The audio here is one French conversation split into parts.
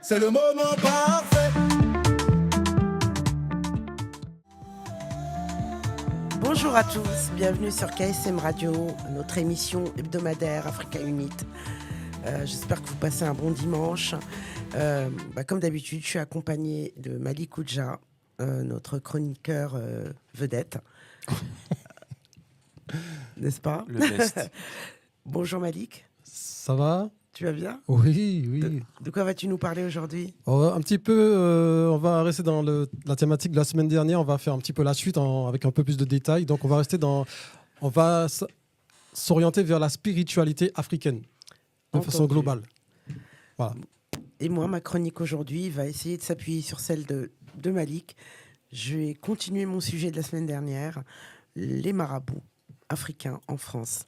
C'est le moment parfait. Bonjour à tous, bienvenue sur KSM Radio, notre émission hebdomadaire Africa Unite. J'espère que vous passez un bon dimanche. Comme d'habitude, je suis accompagnée de Malik Oudja, notre chroniqueur vedette. N'est-ce pas? Le best. Bonjour Malik. Ça va? Tu vas bien? Oui, oui. De quoi vas-tu nous parler aujourd'hui? Un petit peu, on va rester dans la thématique de la semaine dernière. On va faire un petit peu la suite avec un peu plus de détails. Donc, on va s'orienter vers la spiritualité africaine de façon globale. Voilà. Et moi, ma chronique aujourd'hui va essayer de s'appuyer sur celle de Malik. Je vais continuer mon sujet de la semaine dernière, les marabouts africains en France.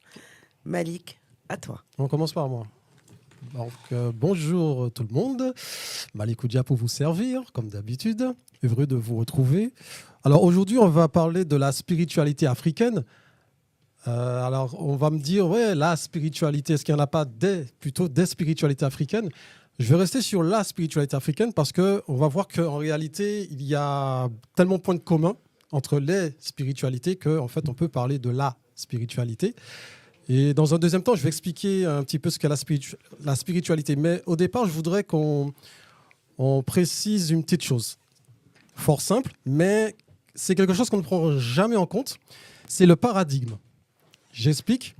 Malik, à toi. On commence par moi. Donc, bonjour tout le monde. Malik Oudja pour vous servir, comme d'habitude. Heureux de vous retrouver. Alors aujourd'hui, on va parler de la spiritualité africaine. Alors, on va me dire, ouais, la spiritualité, est-ce qu'il n'y en a pas plutôt des spiritualités africaines? Je vais rester sur la spiritualité africaine parce qu'on va voir qu'en réalité, il y a tellement de points de commun entre les spiritualités qu'en fait, on peut parler de la spiritualité. Et dans un deuxième temps, je vais expliquer un petit peu ce qu'est la spiritualité. Mais au départ, je voudrais qu'on précise une petite chose. Fort simple, mais c'est quelque chose qu'on ne prend jamais en compte. C'est le paradigme. J'explique.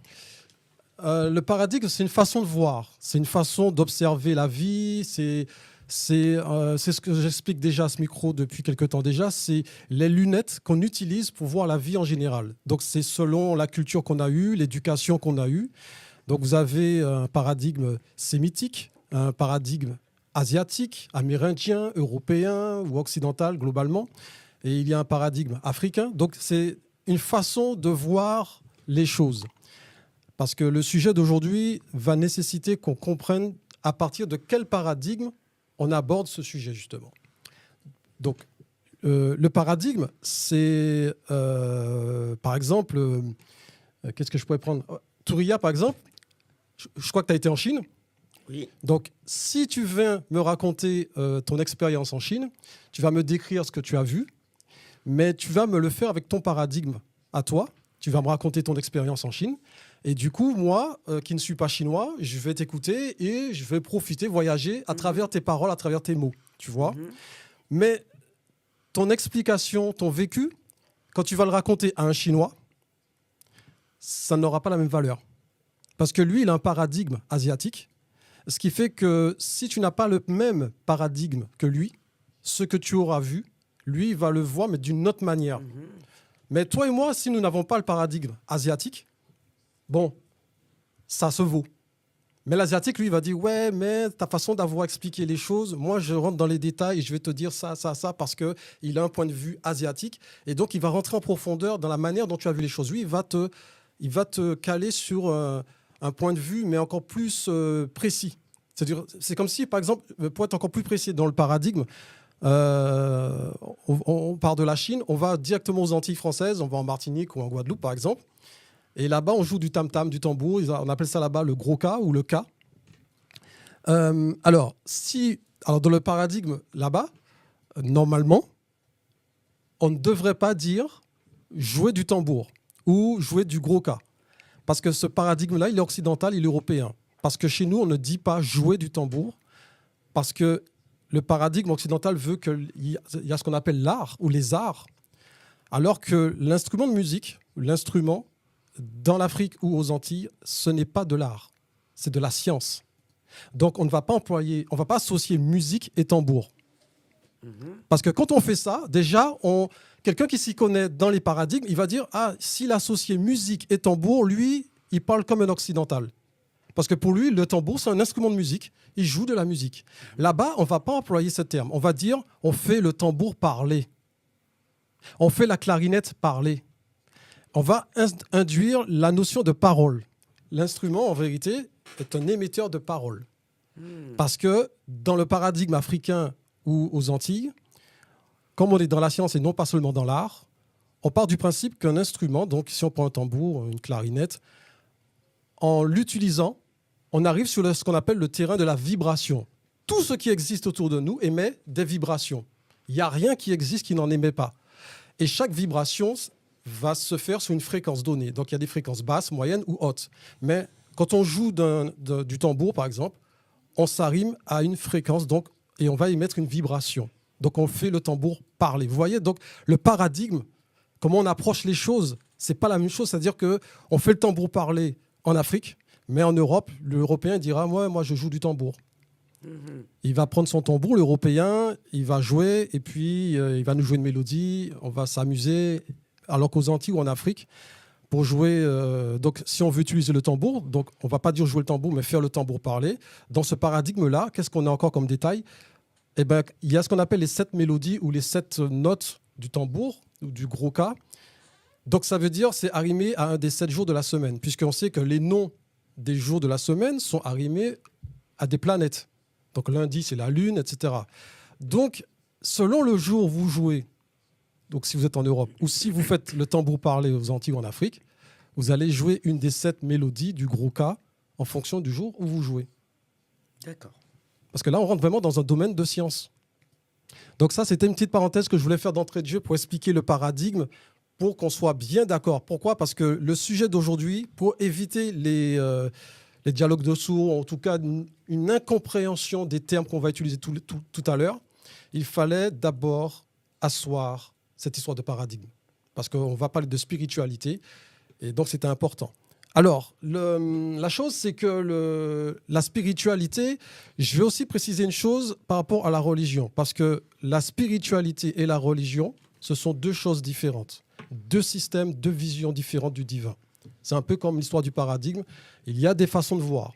Le paradigme, c'est une façon de voir. C'est une façon d'observer la vie. C'est ce que j'explique déjà à ce micro depuis quelque temps déjà. C'est les lunettes qu'on utilise pour voir la vie en général. Donc, c'est selon la culture qu'on a eue, l'éducation qu'on a eue. Donc, vous avez un paradigme sémitique, un paradigme asiatique, amérindien, européen ou occidental globalement. Et il y a un paradigme africain. Donc, c'est une façon de voir les choses. Parce que le sujet d'aujourd'hui va nécessiter qu'on comprenne à partir de quel paradigme on aborde ce sujet, justement. Donc, le paradigme, c'est, par exemple, qu'est-ce que je pourrais prendre? Touria, par exemple, je crois que tu as été en Chine. Oui. Donc, si tu viens me raconter ton expérience en Chine, tu vas me décrire ce que tu as vu, mais tu vas me le faire avec ton paradigme à toi. Tu vas me raconter ton expérience en Chine. Et du coup, moi, qui ne suis pas chinois, je vais t'écouter et je vais profiter, voyager à travers tes paroles, à travers tes mots, tu vois. Mais ton explication, ton vécu, quand tu vas le raconter à un Chinois, ça n'aura pas la même valeur. Parce que lui, il a un paradigme asiatique, ce qui fait que si tu n'as pas le même paradigme que lui, ce que tu auras vu, lui, il va le voir, mais d'une autre manière. Mais toi et moi, si nous n'avons pas le paradigme asiatique, bon, ça se vaut. Mais l'asiatique, lui, il va dire, ouais, mais ta façon d'avoir expliqué les choses, moi, je rentre dans les détails et je vais te dire ça, parce qu'il a un point de vue asiatique. Et donc, il va rentrer en profondeur dans la manière dont tu as vu les choses. Lui, il va te caler sur un point de vue, mais encore plus précis. C'est-à-dire, c'est comme si, par exemple, pour être encore plus précis dans le paradigme, on part de la Chine, on va directement aux Antilles françaises, on va en Martinique ou en Guadeloupe, par exemple. Et là-bas, on joue du tam-tam, du tambour. On appelle ça là-bas le gros K ou le K. Alors, dans le paradigme là-bas, normalement, on ne devrait pas dire jouer du tambour ou jouer du gros K. Parce que ce paradigme-là, il est occidental, il est européen. Parce que chez nous, on ne dit pas jouer du tambour. Parce que le paradigme occidental veut qu'il y a ce qu'on appelle l'art ou les arts. Alors que l'instrument de musique, l'instrument, dans l'Afrique ou aux Antilles, ce n'est pas de l'art, c'est de la science. Donc, on ne va pas associer musique et tambour. Parce que quand on fait ça, déjà, quelqu'un qui s'y connaît dans les paradigmes, il va dire, s'il associe musique et tambour, lui, il parle comme un occidental. Parce que pour lui, le tambour, c'est un instrument de musique, il joue de la musique. Là-bas, on ne va pas employer ce terme, on va dire, on fait le tambour parler. On fait la clarinette parler. On va induire la notion de parole. L'instrument, en vérité, est un émetteur de parole. Parce que dans le paradigme africain ou aux Antilles, comme on est dans la science et non pas seulement dans l'art, on part du principe qu'un instrument, donc si on prend un tambour, une clarinette, en l'utilisant, on arrive sur ce qu'on appelle le terrain de la vibration. tout ce qui existe autour de nous émet des vibrations. Il n'y a rien qui existe qui n'en émet pas. Et chaque vibration va se faire sur une fréquence donnée. Donc, il y a des fréquences basses, moyennes ou hautes. Mais quand on joue du tambour, par exemple, on s'arrime à une fréquence donc, et on va émettre une vibration. Donc, on fait le tambour parler. Vous voyez, donc, le paradigme, comment on approche les choses, ce n'est pas la même chose. C'est-à-dire qu'on fait le tambour parler en Afrique, mais en Europe, l'Européen dira « moi, je joue du tambour ». Il va prendre son tambour, l'Européen, il va jouer, et puis il va nous jouer une mélodie, on va s'amuser. Alors qu'aux Antilles ou en Afrique, pour jouer, donc si on veut utiliser le tambour, donc on ne va pas dire jouer le tambour, mais faire le tambour parler. Dans ce paradigme-là, qu'est-ce qu'on a encore comme détail? Eh ben, il y a ce qu'on appelle les 7 mélodies ou les 7 notes du tambour, ou du gros K. Donc ça veut dire c'est arrimé à un des 7 jours de la semaine, puisqu'on sait que les noms des jours de la semaine sont arrimés à des planètes. Donc lundi, c'est la Lune, etc. Donc, selon le jour où vous jouez, donc si vous êtes en Europe, ou si vous faites le tambour parler aux Antilles ou en Afrique, vous allez jouer une des 7 mélodies du gros K en fonction du jour où vous jouez. D'accord. Parce que là, on rentre vraiment dans un domaine de science. Donc ça, c'était une petite parenthèse que je voulais faire d'entrée de jeu pour expliquer le paradigme, pour qu'on soit bien d'accord. Pourquoi? Parce que le sujet d'aujourd'hui, pour éviter les dialogues de sourds, en tout cas une incompréhension des termes qu'on va utiliser tout à l'heure, il fallait d'abord asseoir cette histoire de paradigme. Parce qu'on va parler de spiritualité, et donc c'était important. Alors, la chose, c'est que la spiritualité, je vais aussi préciser une chose par rapport à la religion, parce que la spiritualité et la religion, ce sont deux choses différentes, deux systèmes, deux visions différentes du divin. C'est un peu comme l'histoire du paradigme, il y a des façons de voir.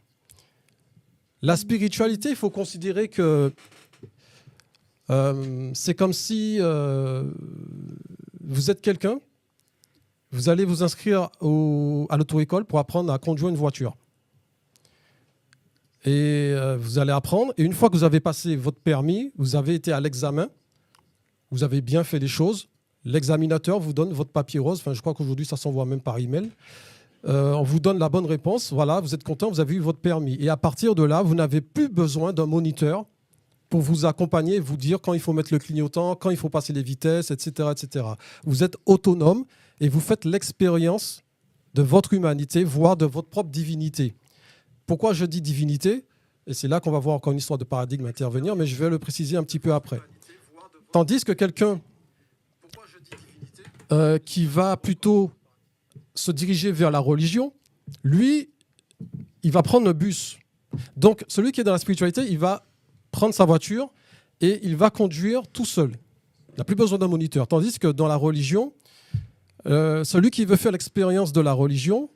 La spiritualité, il faut considérer que c'est comme si vous êtes quelqu'un, vous allez vous inscrire à l'auto-école pour apprendre à conduire une voiture. Et vous allez apprendre. Et une fois que vous avez passé votre permis, vous avez été à l'examen, vous avez bien fait les choses, l'examinateur vous donne votre papier rose. Enfin, je crois qu'aujourd'hui, ça s'envoie même par email. On vous donne la bonne réponse. Voilà, vous êtes content, vous avez eu votre permis. Et à partir de là, vous n'avez plus besoin d'un moniteur pour vous accompagner, vous dire quand il faut mettre le clignotant, quand il faut passer les vitesses, etc., etc. Vous êtes autonome et vous faites l'expérience de votre humanité, voire de votre propre divinité. Pourquoi je dis divinité? Et c'est là qu'on va voir encore une histoire de paradigme intervenir, mais je vais le préciser un petit peu après. Tandis que quelqu'un qui va plutôt se diriger vers la religion, lui, il va prendre le bus. Donc, celui qui est dans la spiritualité, il va prendre sa voiture et il va conduire tout seul. Il n'a plus besoin d'un moniteur. Tandis que dans la religion, celui qui veut faire l'expérience de la religion,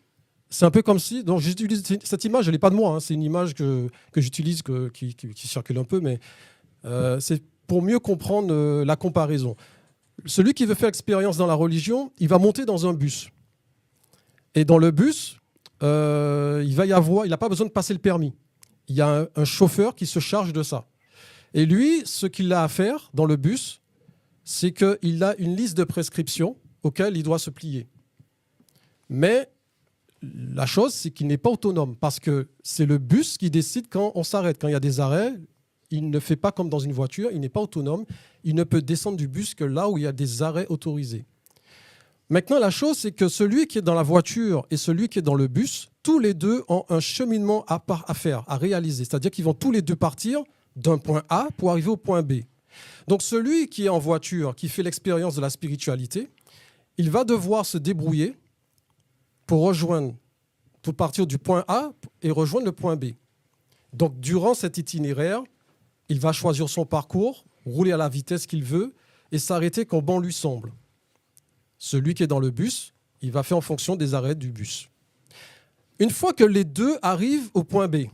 c'est un peu comme si... Donc j'utilise cette image, elle n'est pas de moi, hein, c'est une image que j'utilise, qui circule un peu, mais c'est pour mieux comprendre la comparaison. Celui qui veut faire l'expérience dans la religion, il va monter dans un bus. Et dans le bus, il n'a pas besoin de passer le permis. Il y a un chauffeur qui se charge de ça. Et lui, ce qu'il a à faire dans le bus, c'est qu'il a une liste de prescriptions auxquelles il doit se plier. Mais la chose, c'est qu'il n'est pas autonome parce que c'est le bus qui décide quand on s'arrête. Quand il y a des arrêts, il ne fait pas comme dans une voiture, il n'est pas autonome. Il ne peut descendre du bus que là où il y a des arrêts autorisés. Maintenant, la chose, c'est que celui qui est dans la voiture et celui qui est dans le bus, tous les deux ont un cheminement à faire, à réaliser. C'est-à-dire qu'ils vont tous les deux partir d'un point A pour arriver au point B. Donc celui qui est en voiture, qui fait l'expérience de la spiritualité, il va devoir se débrouiller pour partir du point A et rejoindre le point B. Donc durant cet itinéraire, il va choisir son parcours, rouler à la vitesse qu'il veut et s'arrêter quand bon lui semble. Celui qui est dans le bus, il va faire en fonction des arrêts du bus. Une fois que les deux arrivent au point B,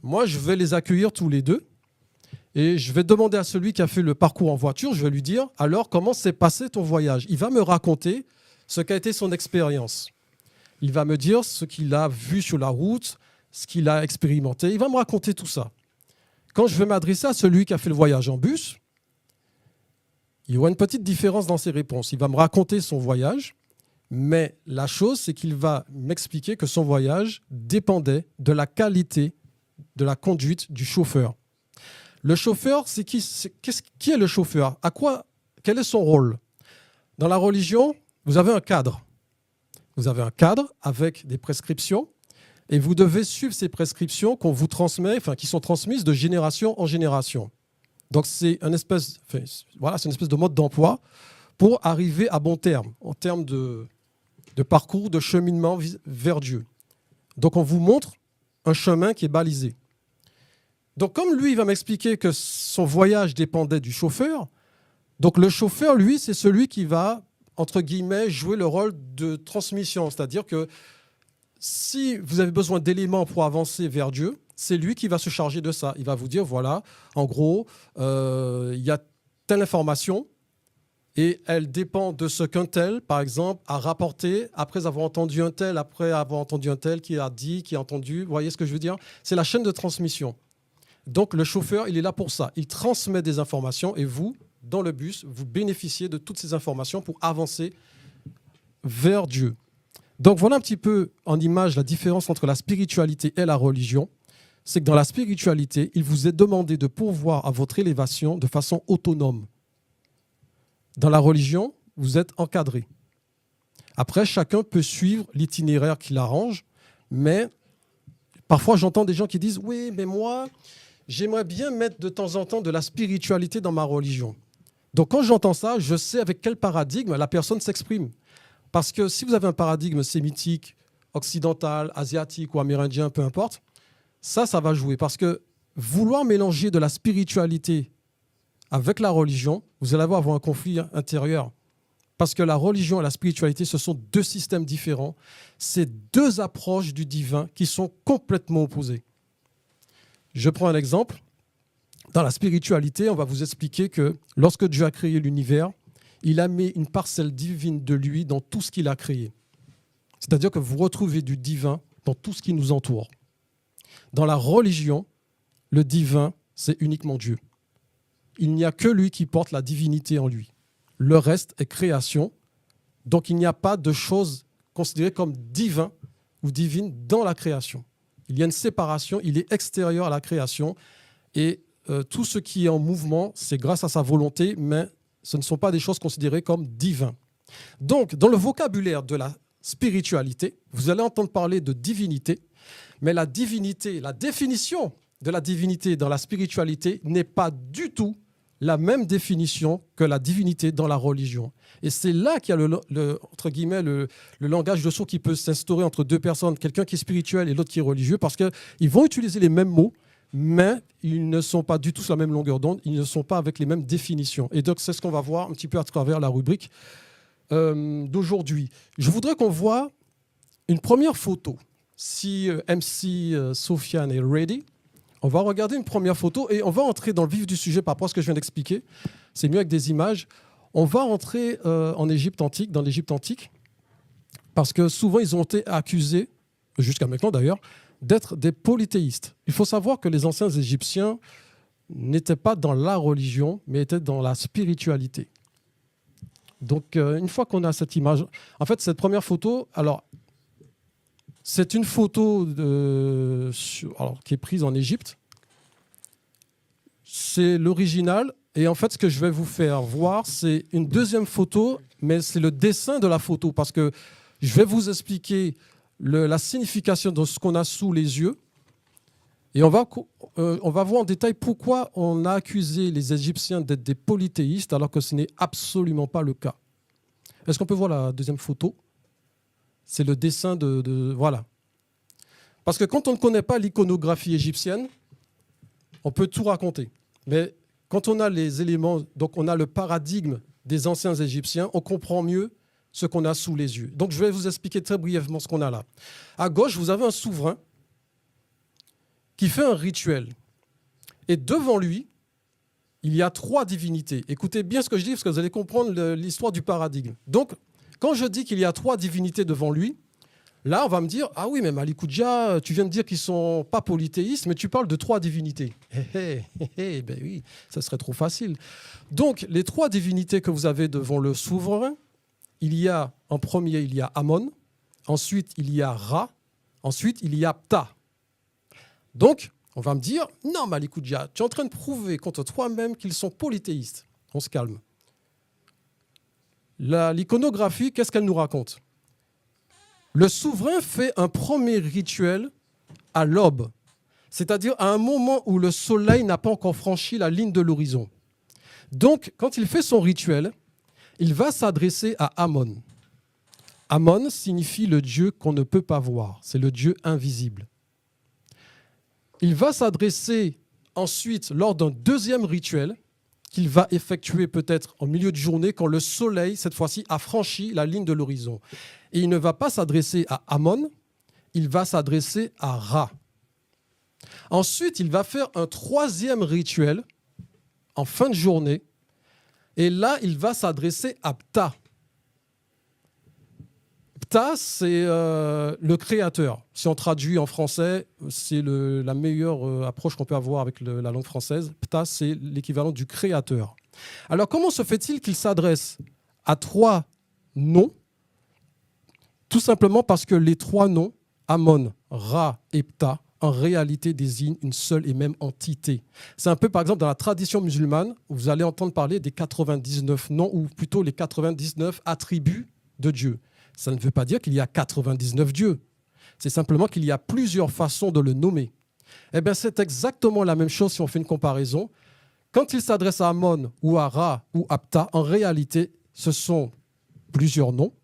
moi, je vais les accueillir tous les deux et je vais demander à celui qui a fait le parcours en voiture, je vais lui dire, alors, comment s'est passé ton voyage? Il va me raconter ce qu'a été son expérience. Il va me dire ce qu'il a vu sur la route, ce qu'il a expérimenté. Il va me raconter tout ça. Quand je vais m'adresser à celui qui a fait le voyage en bus, il y aura une petite différence dans ses réponses. Il va me raconter son voyage, mais la chose, c'est qu'il va m'expliquer que son voyage dépendait de la qualité de la conduite du chauffeur. Le chauffeur, qui est le chauffeur? Quel est son rôle? Dans la religion, vous avez un cadre. Vous avez un cadre avec des prescriptions et vous devez suivre ces prescriptions qu'on vous transmet, qui sont transmises de génération en génération. Donc, c'est une espèce de mode d'emploi pour arriver à bon terme, en termes de parcours, de cheminement vers Dieu. Donc, on vous montre un chemin qui est balisé. Donc, comme lui, il va m'expliquer que son voyage dépendait du chauffeur, donc le chauffeur, lui, c'est celui qui va, entre guillemets, jouer le rôle de transmission. C'est-à-dire que si vous avez besoin d'éléments pour avancer vers Dieu, c'est lui qui va se charger de ça. Il va vous dire, voilà, en gros, il y a telle information et elle dépend de ce qu'un tel, par exemple, a rapporté après avoir entendu un tel, qui a dit, qui a entendu. Vous voyez ce que je veux dire? C'est la chaîne de transmission. Donc, le chauffeur, il est là pour ça. Il transmet des informations et vous, dans le bus, vous bénéficiez de toutes ces informations pour avancer vers Dieu. Donc, voilà un petit peu en image la différence entre la spiritualité et la religion. C'est que dans la spiritualité, il vous est demandé de pourvoir à votre élévation de façon autonome. Dans la religion, vous êtes encadré. Après, chacun peut suivre l'itinéraire qui l'arrange, mais parfois, j'entends des gens qui disent « Oui, mais moi, j'aimerais bien mettre de temps en temps de la spiritualité dans ma religion. » Donc, quand j'entends ça, je sais avec quel paradigme la personne s'exprime. Parce que si vous avez un paradigme sémitique, occidental, asiatique ou amérindien, peu importe, ça va jouer. Parce que vouloir mélanger de la spiritualité avec la religion, vous allez avoir un conflit intérieur. Parce que la religion et la spiritualité, ce sont deux systèmes différents. C'est deux approches du divin qui sont complètement opposées. Je prends un exemple. Dans la spiritualité, on va vous expliquer que lorsque Dieu a créé l'univers, il a mis une parcelle divine de lui dans tout ce qu'il a créé. C'est-à-dire que vous retrouvez du divin dans tout ce qui nous entoure. Dans la religion, le divin, c'est uniquement Dieu. Il n'y a que lui qui porte la divinité en lui. Le reste est création. Donc, il n'y a pas de choses considérées comme divin ou divine dans la création. Il y a une séparation, il est extérieur à la création. Et tout ce qui est en mouvement, c'est grâce à sa volonté, mais ce ne sont pas des choses considérées comme divins. Donc, dans le vocabulaire de la spiritualité, vous allez entendre parler de divinité, mais la divinité, la définition de la divinité dans la spiritualité n'est pas du tout la même définition que la divinité dans la religion. Et c'est là qu'il y a entre guillemets, le langage de sourds qui peut s'instaurer entre deux personnes, quelqu'un qui est spirituel et l'autre qui est religieux, parce qu'ils vont utiliser les mêmes mots, mais ils ne sont pas du tout sur la même longueur d'onde, ils ne sont pas avec les mêmes définitions. Et donc, c'est ce qu'on va voir un petit peu à travers la rubrique d'aujourd'hui. Je voudrais qu'on voit une première photo. Si MC Sofiane est ready, on va regarder une première photo et on va entrer dans le vif du sujet par rapport à ce que je viens d'expliquer. C'est mieux avec des images. On va entrer en Égypte antique, dans l'Égypte antique, parce que souvent, ils ont été accusés, jusqu'à maintenant d'ailleurs, d'être des polythéistes. Il faut savoir que les anciens Égyptiens n'étaient pas dans la religion, mais étaient dans la spiritualité. Donc, une fois qu'on a cette image, en fait, cette première photo, alors, c'est une photo qui est prise en Égypte. C'est l'original. Et en fait, ce que je vais vous faire voir, c'est une deuxième photo, mais c'est le dessin de la photo, parce que je vais vous expliquer la signification de ce qu'on a sous les yeux. Et on va voir en détail pourquoi on a accusé les Égyptiens d'être des polythéistes, alors que ce n'est absolument pas le cas. Est-ce qu'on peut voir la deuxième photo ? C'est le dessin voilà. Parce que quand on ne connaît pas l'iconographie égyptienne, on peut tout raconter. Mais quand on a les éléments, donc on a le paradigme des anciens Égyptiens, on comprend mieux ce qu'on a sous les yeux. Donc je vais vous expliquer très brièvement ce qu'on a là. À gauche, vous avez un souverain qui fait un rituel. Et devant lui, il y a 3 divinités. Écoutez bien ce que je dis, parce que vous allez comprendre l'histoire du paradigme. Donc, quand je dis qu'il y a 3 divinités devant lui, là, on va me dire, ah oui, mais Malik Oudja, tu viens de dire qu'ils ne sont pas polythéistes, mais tu parles de 3 divinités. Ben oui, ça serait trop facile. Donc, les 3 divinités que vous avez devant le souverain, en premier, il y a Amon, ensuite, il y a Ra, ensuite, il y a Ptah. Donc, On va me dire, non, Malikoudia, tu es en train de prouver contre toi-même qu'ils sont polythéistes. On se calme. L'iconographie, qu'est-ce qu'elle nous raconte? Le souverain fait un premier rituel à l'aube, c'est-à-dire à un moment où le soleil n'a pas encore franchi la ligne de l'horizon. Donc, quand il fait son rituel, il va s'adresser à Amon. Amon signifie le Dieu qu'on ne peut pas voir, c'est le Dieu invisible. Il va s'adresser ensuite lors d'un deuxième rituel qu'il va effectuer peut-être en milieu de journée quand le soleil, cette fois-ci, a franchi la ligne de l'horizon. Et il ne va pas s'adresser à Amon, il va s'adresser à Ra. Ensuite, il va faire un troisième rituel en fin de journée. Et là, il va s'adresser à Ptah. Ptah, c'est le créateur. Si on traduit en français, c'est la meilleure approche qu'on peut avoir avec la langue française. Ptah, c'est l'équivalent du créateur. Alors, comment se fait-il qu'il s'adresse à trois noms? Tout simplement parce que les trois noms, Amon, Ra et Ptah, en réalité désignent une seule et même entité. C'est un peu, par exemple, dans la tradition musulmane, où vous allez entendre parler des 99 noms, ou plutôt les 99 attributs de Dieu. Ça ne veut pas dire qu'il y a 99 dieux. C'est simplement qu'il y a plusieurs façons de le nommer. Eh bien, c'est exactement la même chose si on fait une comparaison. Quand il s'adresse à Amon ou à Ra ou à Ptah, en réalité, ce sont plusieurs noms,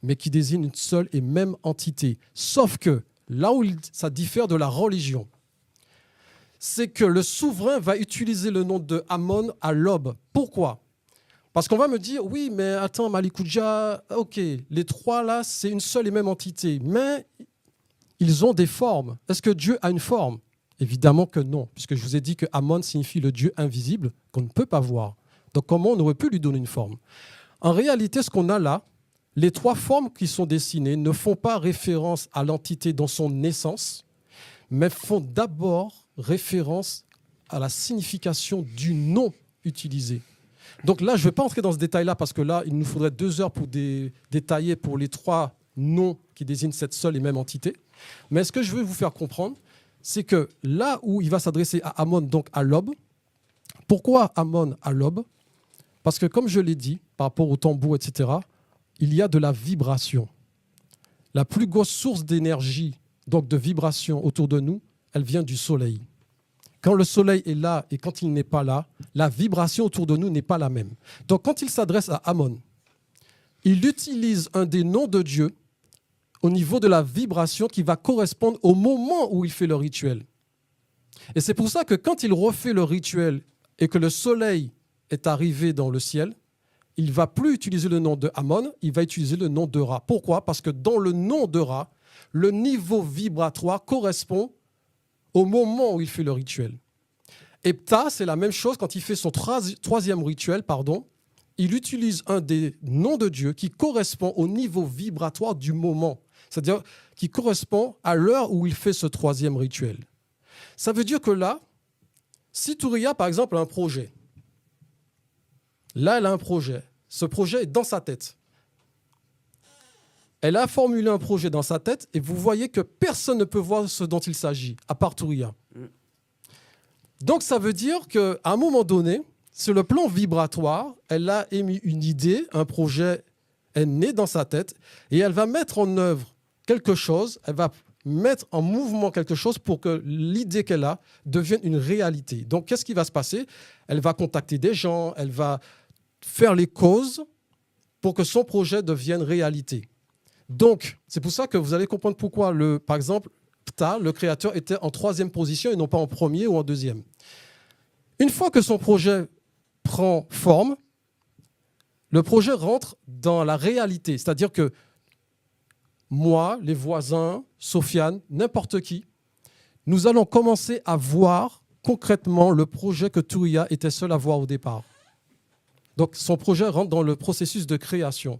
mais qui désignent une seule et même entité. Sauf que là où ça diffère de la religion, c'est que le souverain va utiliser le nom de Amon à l'aube. Pourquoi? Parce qu'on va me dire, oui, mais attends, Malikoudia, ok, les trois là, c'est une seule et même entité, mais ils ont des formes. Est-ce que Dieu a une forme? Évidemment que non, puisque je vous ai dit que Amon signifie le Dieu invisible qu'on ne peut pas voir. Donc comment on aurait pu lui donner une forme? En réalité, ce qu'on a là, les trois formes qui sont dessinées ne font pas référence à l'entité dans son essence, mais font d'abord référence à la signification du nom utilisé. Donc là, je ne vais pas entrer dans ce détail-là parce que là, il nous faudrait 2 heures pour détailler pour les trois noms qui désignent cette seule et même entité. Mais ce que je veux vous faire comprendre, c'est que là où il va s'adresser à Amon, donc à l'aube, pourquoi Amon à l'aube? Parce que comme je l'ai dit, par rapport au tambour, etc., il y a de la vibration. La plus grosse source d'énergie, donc de vibration autour de nous, elle vient du soleil. Quand le soleil est là et quand il n'est pas là, la vibration autour de nous n'est pas la même. Donc quand il s'adresse à Amon, il utilise un des noms de Dieu au niveau de la vibration qui va correspondre au moment où il fait le rituel. Et c'est pour ça que quand il refait le rituel et que le soleil est arrivé dans le ciel, il ne va plus utiliser le nom de Amon, il va utiliser le nom de Ra. Pourquoi? Parce que dans le nom de Ra, le niveau vibratoire correspond au moment où il fait le rituel. Et Ptah, c'est la même chose quand il fait son troisième rituel, il utilise un des noms de Dieu qui correspond au niveau vibratoire du moment, c'est-à-dire qui correspond à l'heure où il fait ce troisième rituel. Ça veut dire que là, si Touria, par exemple, a un projet, là, elle a un projet. Ce projet est dans sa tête. Elle a formulé un projet dans sa tête et vous voyez que personne ne peut voir ce dont il s'agit, à part Touria. Donc, ça veut dire qu'à un moment donné, sur le plan vibratoire, elle a émis une idée, un projet est né dans sa tête et elle va mettre en œuvre quelque chose, elle va mettre en mouvement quelque chose pour que l'idée qu'elle a devienne une réalité. Donc, qu'est-ce qui va se passer? Elle va contacter des gens, elle va faire les causes pour que son projet devienne réalité. Donc, c'est pour ça que vous allez comprendre pourquoi, par exemple, Ptah, le créateur, était en 3e position et non pas en 1er ou en 2e. Une fois que son projet prend forme, le projet rentre dans la réalité. C'est-à-dire que moi, les voisins, Sofiane, n'importe qui, nous allons commencer à voir concrètement le projet que Touria était seul à voir au départ. Donc, son projet rentre dans le processus de création.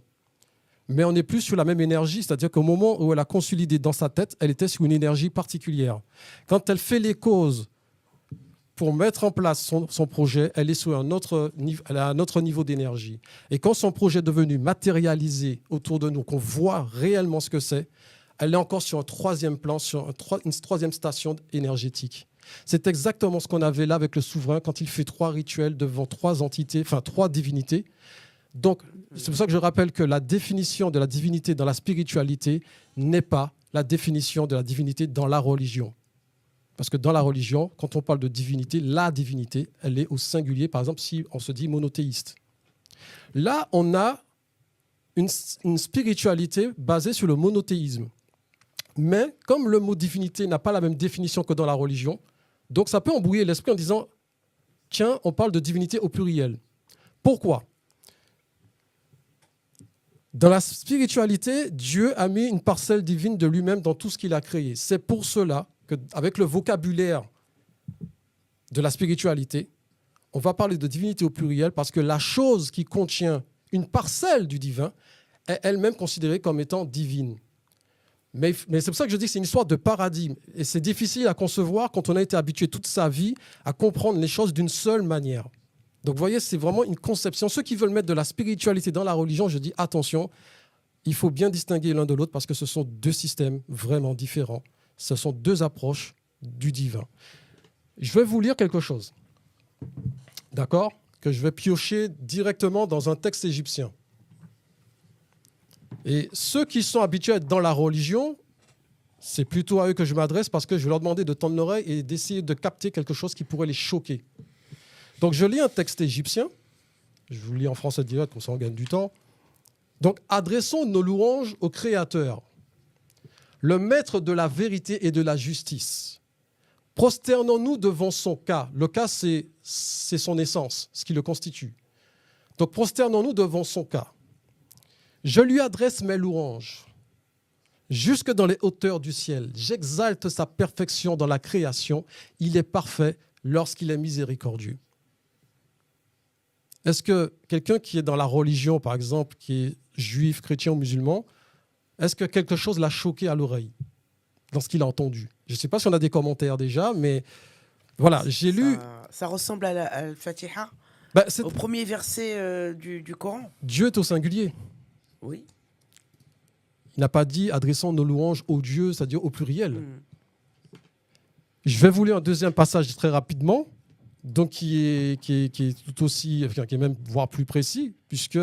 Mais on n'est plus sur la même énergie, c'est-à-dire qu'au moment où elle a conçu l'idée dans sa tête, elle était sur une énergie particulière. Quand elle fait les causes pour mettre en place son projet, elle est sur elle a un autre niveau d'énergie. Et quand son projet est devenu matérialisé autour de nous, qu'on voit réellement ce que c'est, elle est encore sur un 3e plan, sur une 3e station énergétique. C'est exactement ce qu'on avait là avec le souverain quand il fait 3 rituels devant 3 entités, enfin 3 divinités. Donc, c'est pour ça que je rappelle que la définition de la divinité dans la spiritualité n'est pas la définition de la divinité dans la religion. Parce que dans la religion, quand on parle de divinité, la divinité, elle est au singulier. Par exemple, si on se dit monothéiste. Là, on a une spiritualité basée sur le monothéisme. Mais comme le mot divinité n'a pas la même définition que dans la religion, donc ça peut embrouiller l'esprit en disant « Tiens, on parle de divinité au pluriel ». Pourquoi ? Dans la spiritualité, Dieu a mis une parcelle divine de lui-même dans tout ce qu'il a créé. C'est pour cela qu'avec le vocabulaire de la spiritualité, on va parler de divinité au pluriel parce que la chose qui contient une parcelle du divin est elle-même considérée comme étant divine. Mais c'est pour ça que je dis que c'est une histoire de paradigme. Et c'est difficile à concevoir quand on a été habitué toute sa vie à comprendre les choses d'une seule manière. Donc vous voyez, c'est vraiment une conception. Ceux qui veulent mettre de la spiritualité dans la religion, je dis attention, il faut bien distinguer l'un de l'autre parce que ce sont 2 systèmes vraiment différents. Ce sont 2 approches du divin. Je vais vous lire quelque chose, d'accord, que je vais piocher directement dans un texte égyptien. Et ceux qui sont habitués à être dans la religion, c'est plutôt à eux que je m'adresse parce que je vais leur demander de tendre l'oreille et d'essayer de capter quelque chose qui pourrait les choquer. Donc, je lis un texte égyptien. Je vous lis en français direct, comme ça on gagne du temps. Donc, adressons nos louanges au Créateur, le maître de la vérité et de la justice. Prosternons-nous devant son cas. Le cas, c'est son essence, ce qui le constitue. Donc, prosternons-nous devant son cas. Je lui adresse mes louanges. Jusque dans les hauteurs du ciel, j'exalte sa perfection dans la création. Il est parfait lorsqu'il est miséricordieux. Est-ce que quelqu'un qui est dans la religion, par exemple, qui est juif, chrétien ou musulman, est-ce que quelque chose l'a choqué à l'oreille dans ce qu'il a entendu? Je ne sais pas si on a des commentaires déjà, mais voilà, j'ai lu... Ça ressemble à Al-Fatiha, au premier verset du Coran. Dieu est au singulier. Oui. Il n'a pas dit adressons nos louanges au Dieu, c'est-à-dire au pluriel. Je vais vous lire un deuxième passage très rapidement, donc qui est tout aussi, enfin, qui est même voire plus précis, puisque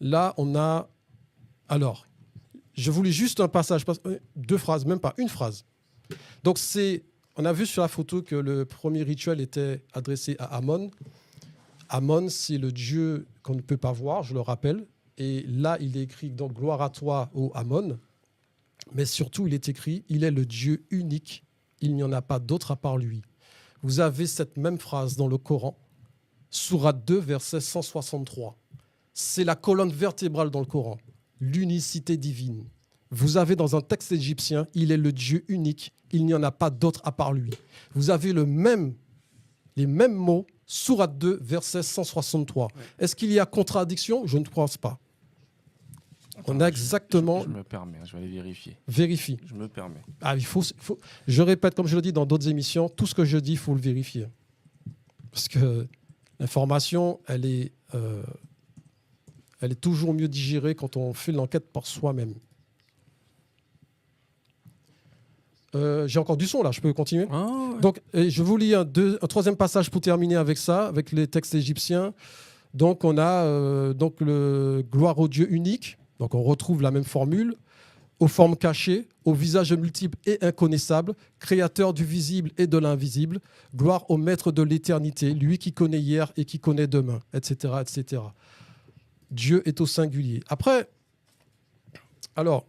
là on a, alors, je vous lis juste un passage, 2 phrases, même pas une phrase. Donc on a vu sur la photo que le premier rituel était adressé à Amon. Amon, c'est le dieu qu'on ne peut pas voir, je le rappelle. Et là, il est écrit donc gloire à toi, ô Amon. Mais surtout, il est écrit, il est le Dieu unique. Il n'y en a pas d'autre à part lui. Vous avez cette même phrase dans le Coran, Sourate 2, verset 163. C'est la colonne vertébrale dans le Coran, l'unicité divine. Vous avez dans un texte égyptien, il est le Dieu unique. Il n'y en a pas d'autre à part lui. Vous avez les mêmes mots, Sourate 2, verset 163. Ouais. Est-ce qu'il y a contradiction? Je ne pense pas. Attends, on a exactement... Je me permets, je vais aller vérifier. Vérifie. Je me permets. Ah, je répète, comme je le dis dans d'autres émissions, tout ce que je dis, il faut le vérifier. Parce que l'information, elle est toujours mieux digérée quand on fait l'enquête par soi-même. J'ai encore du son là, je peux continuer? Oh, ouais. Donc, je vous lis un troisième passage pour terminer avec ça, avec les textes égyptiens. Donc, on a donc le gloire au Dieu unique. Donc, on retrouve la même formule. Aux formes cachées, aux visages multiples et inconnaissables, créateur du visible et de l'invisible, gloire au maître de l'éternité, lui qui connaît hier et qui connaît demain, etc., etc. Dieu est au singulier. Après, alors,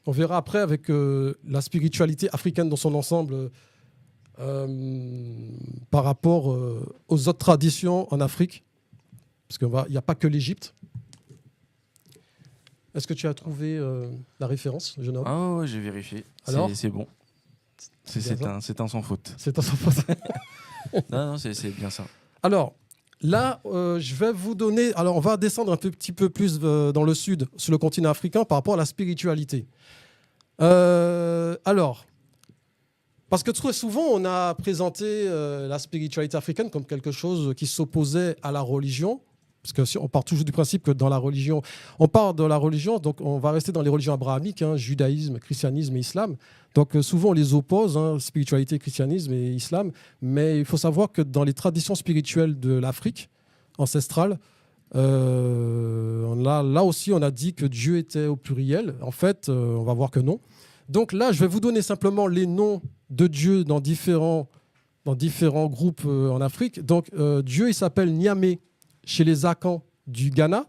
on verra après avec la spiritualité africaine dans son ensemble par rapport aux autres traditions en Afrique, parce qu'il n'y a pas que l'Égypte. Est-ce que tu as trouvé la référence, jeune homme? Ah ouais, j'ai vérifié. Alors c'est bon. C'est un sans faute. C'est un sans faute. Non, c'est bien ça. Alors, là, je vais vous donner... Alors, on va descendre un petit peu plus dans le sud, sur le continent africain, par rapport à la spiritualité. Alors, parce que très souvent, on a présenté la spiritualité africaine comme quelque chose qui s'opposait à la religion, Parce que si on part toujours du principe que dans la religion, on part de la religion, donc on va rester dans les religions abrahamiques, judaïsme, christianisme et islam. Donc souvent on les oppose, spiritualité, christianisme et islam. Mais il faut savoir que dans les traditions spirituelles de l'Afrique ancestrale, là aussi on a dit que Dieu était au pluriel. En fait, on va voir que non. Donc là, je vais vous donner simplement les noms de Dieu dans différents groupes en Afrique. Donc Dieu, il s'appelle Niamey chez les Akans du Ghana.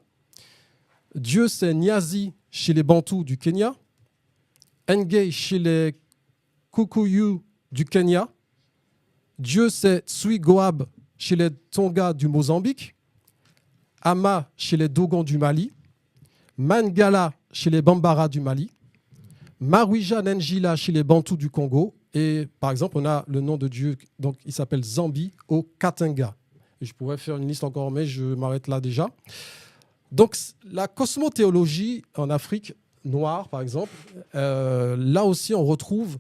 Dieu, c'est Nyazi chez les Bantous du Kenya. Ngei chez les Kikuyu du Kenya. Dieu, c'est Tsui Goab chez les Tonga du Mozambique. Ama chez les Dogons du Mali. Mangala chez les Bambara du Mali. Marwija Nenjila chez les Bantous du Congo. Et par exemple, on a le nom de Dieu, donc il s'appelle Zambi au Katanga. Et je pourrais faire une liste encore, mais je m'arrête là déjà. Donc la cosmothéologie en Afrique noire, par exemple, là aussi on retrouve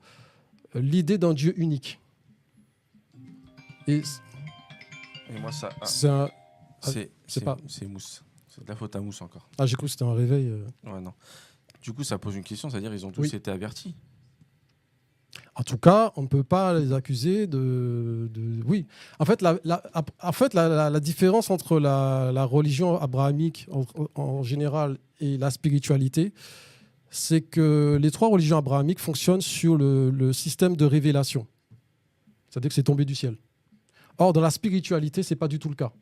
l'idée d'un Dieu unique. Et moi, ça. C'est Mousse. C'est de la faute à Mousse encore. Ah, j'ai cru que c'était un réveil. Ouais, non. Du coup, ça pose une question, c'est-à-dire ils ont tous été avertis. En tout cas, on ne peut pas les accuser de... Oui. En fait, la différence entre la religion abrahamique en général et la spiritualité, c'est que les trois religions abrahamiques fonctionnent sur le système de révélation. C'est-à-dire que c'est tombé du ciel. Or, dans la spiritualité, ce n'est pas du tout le cas.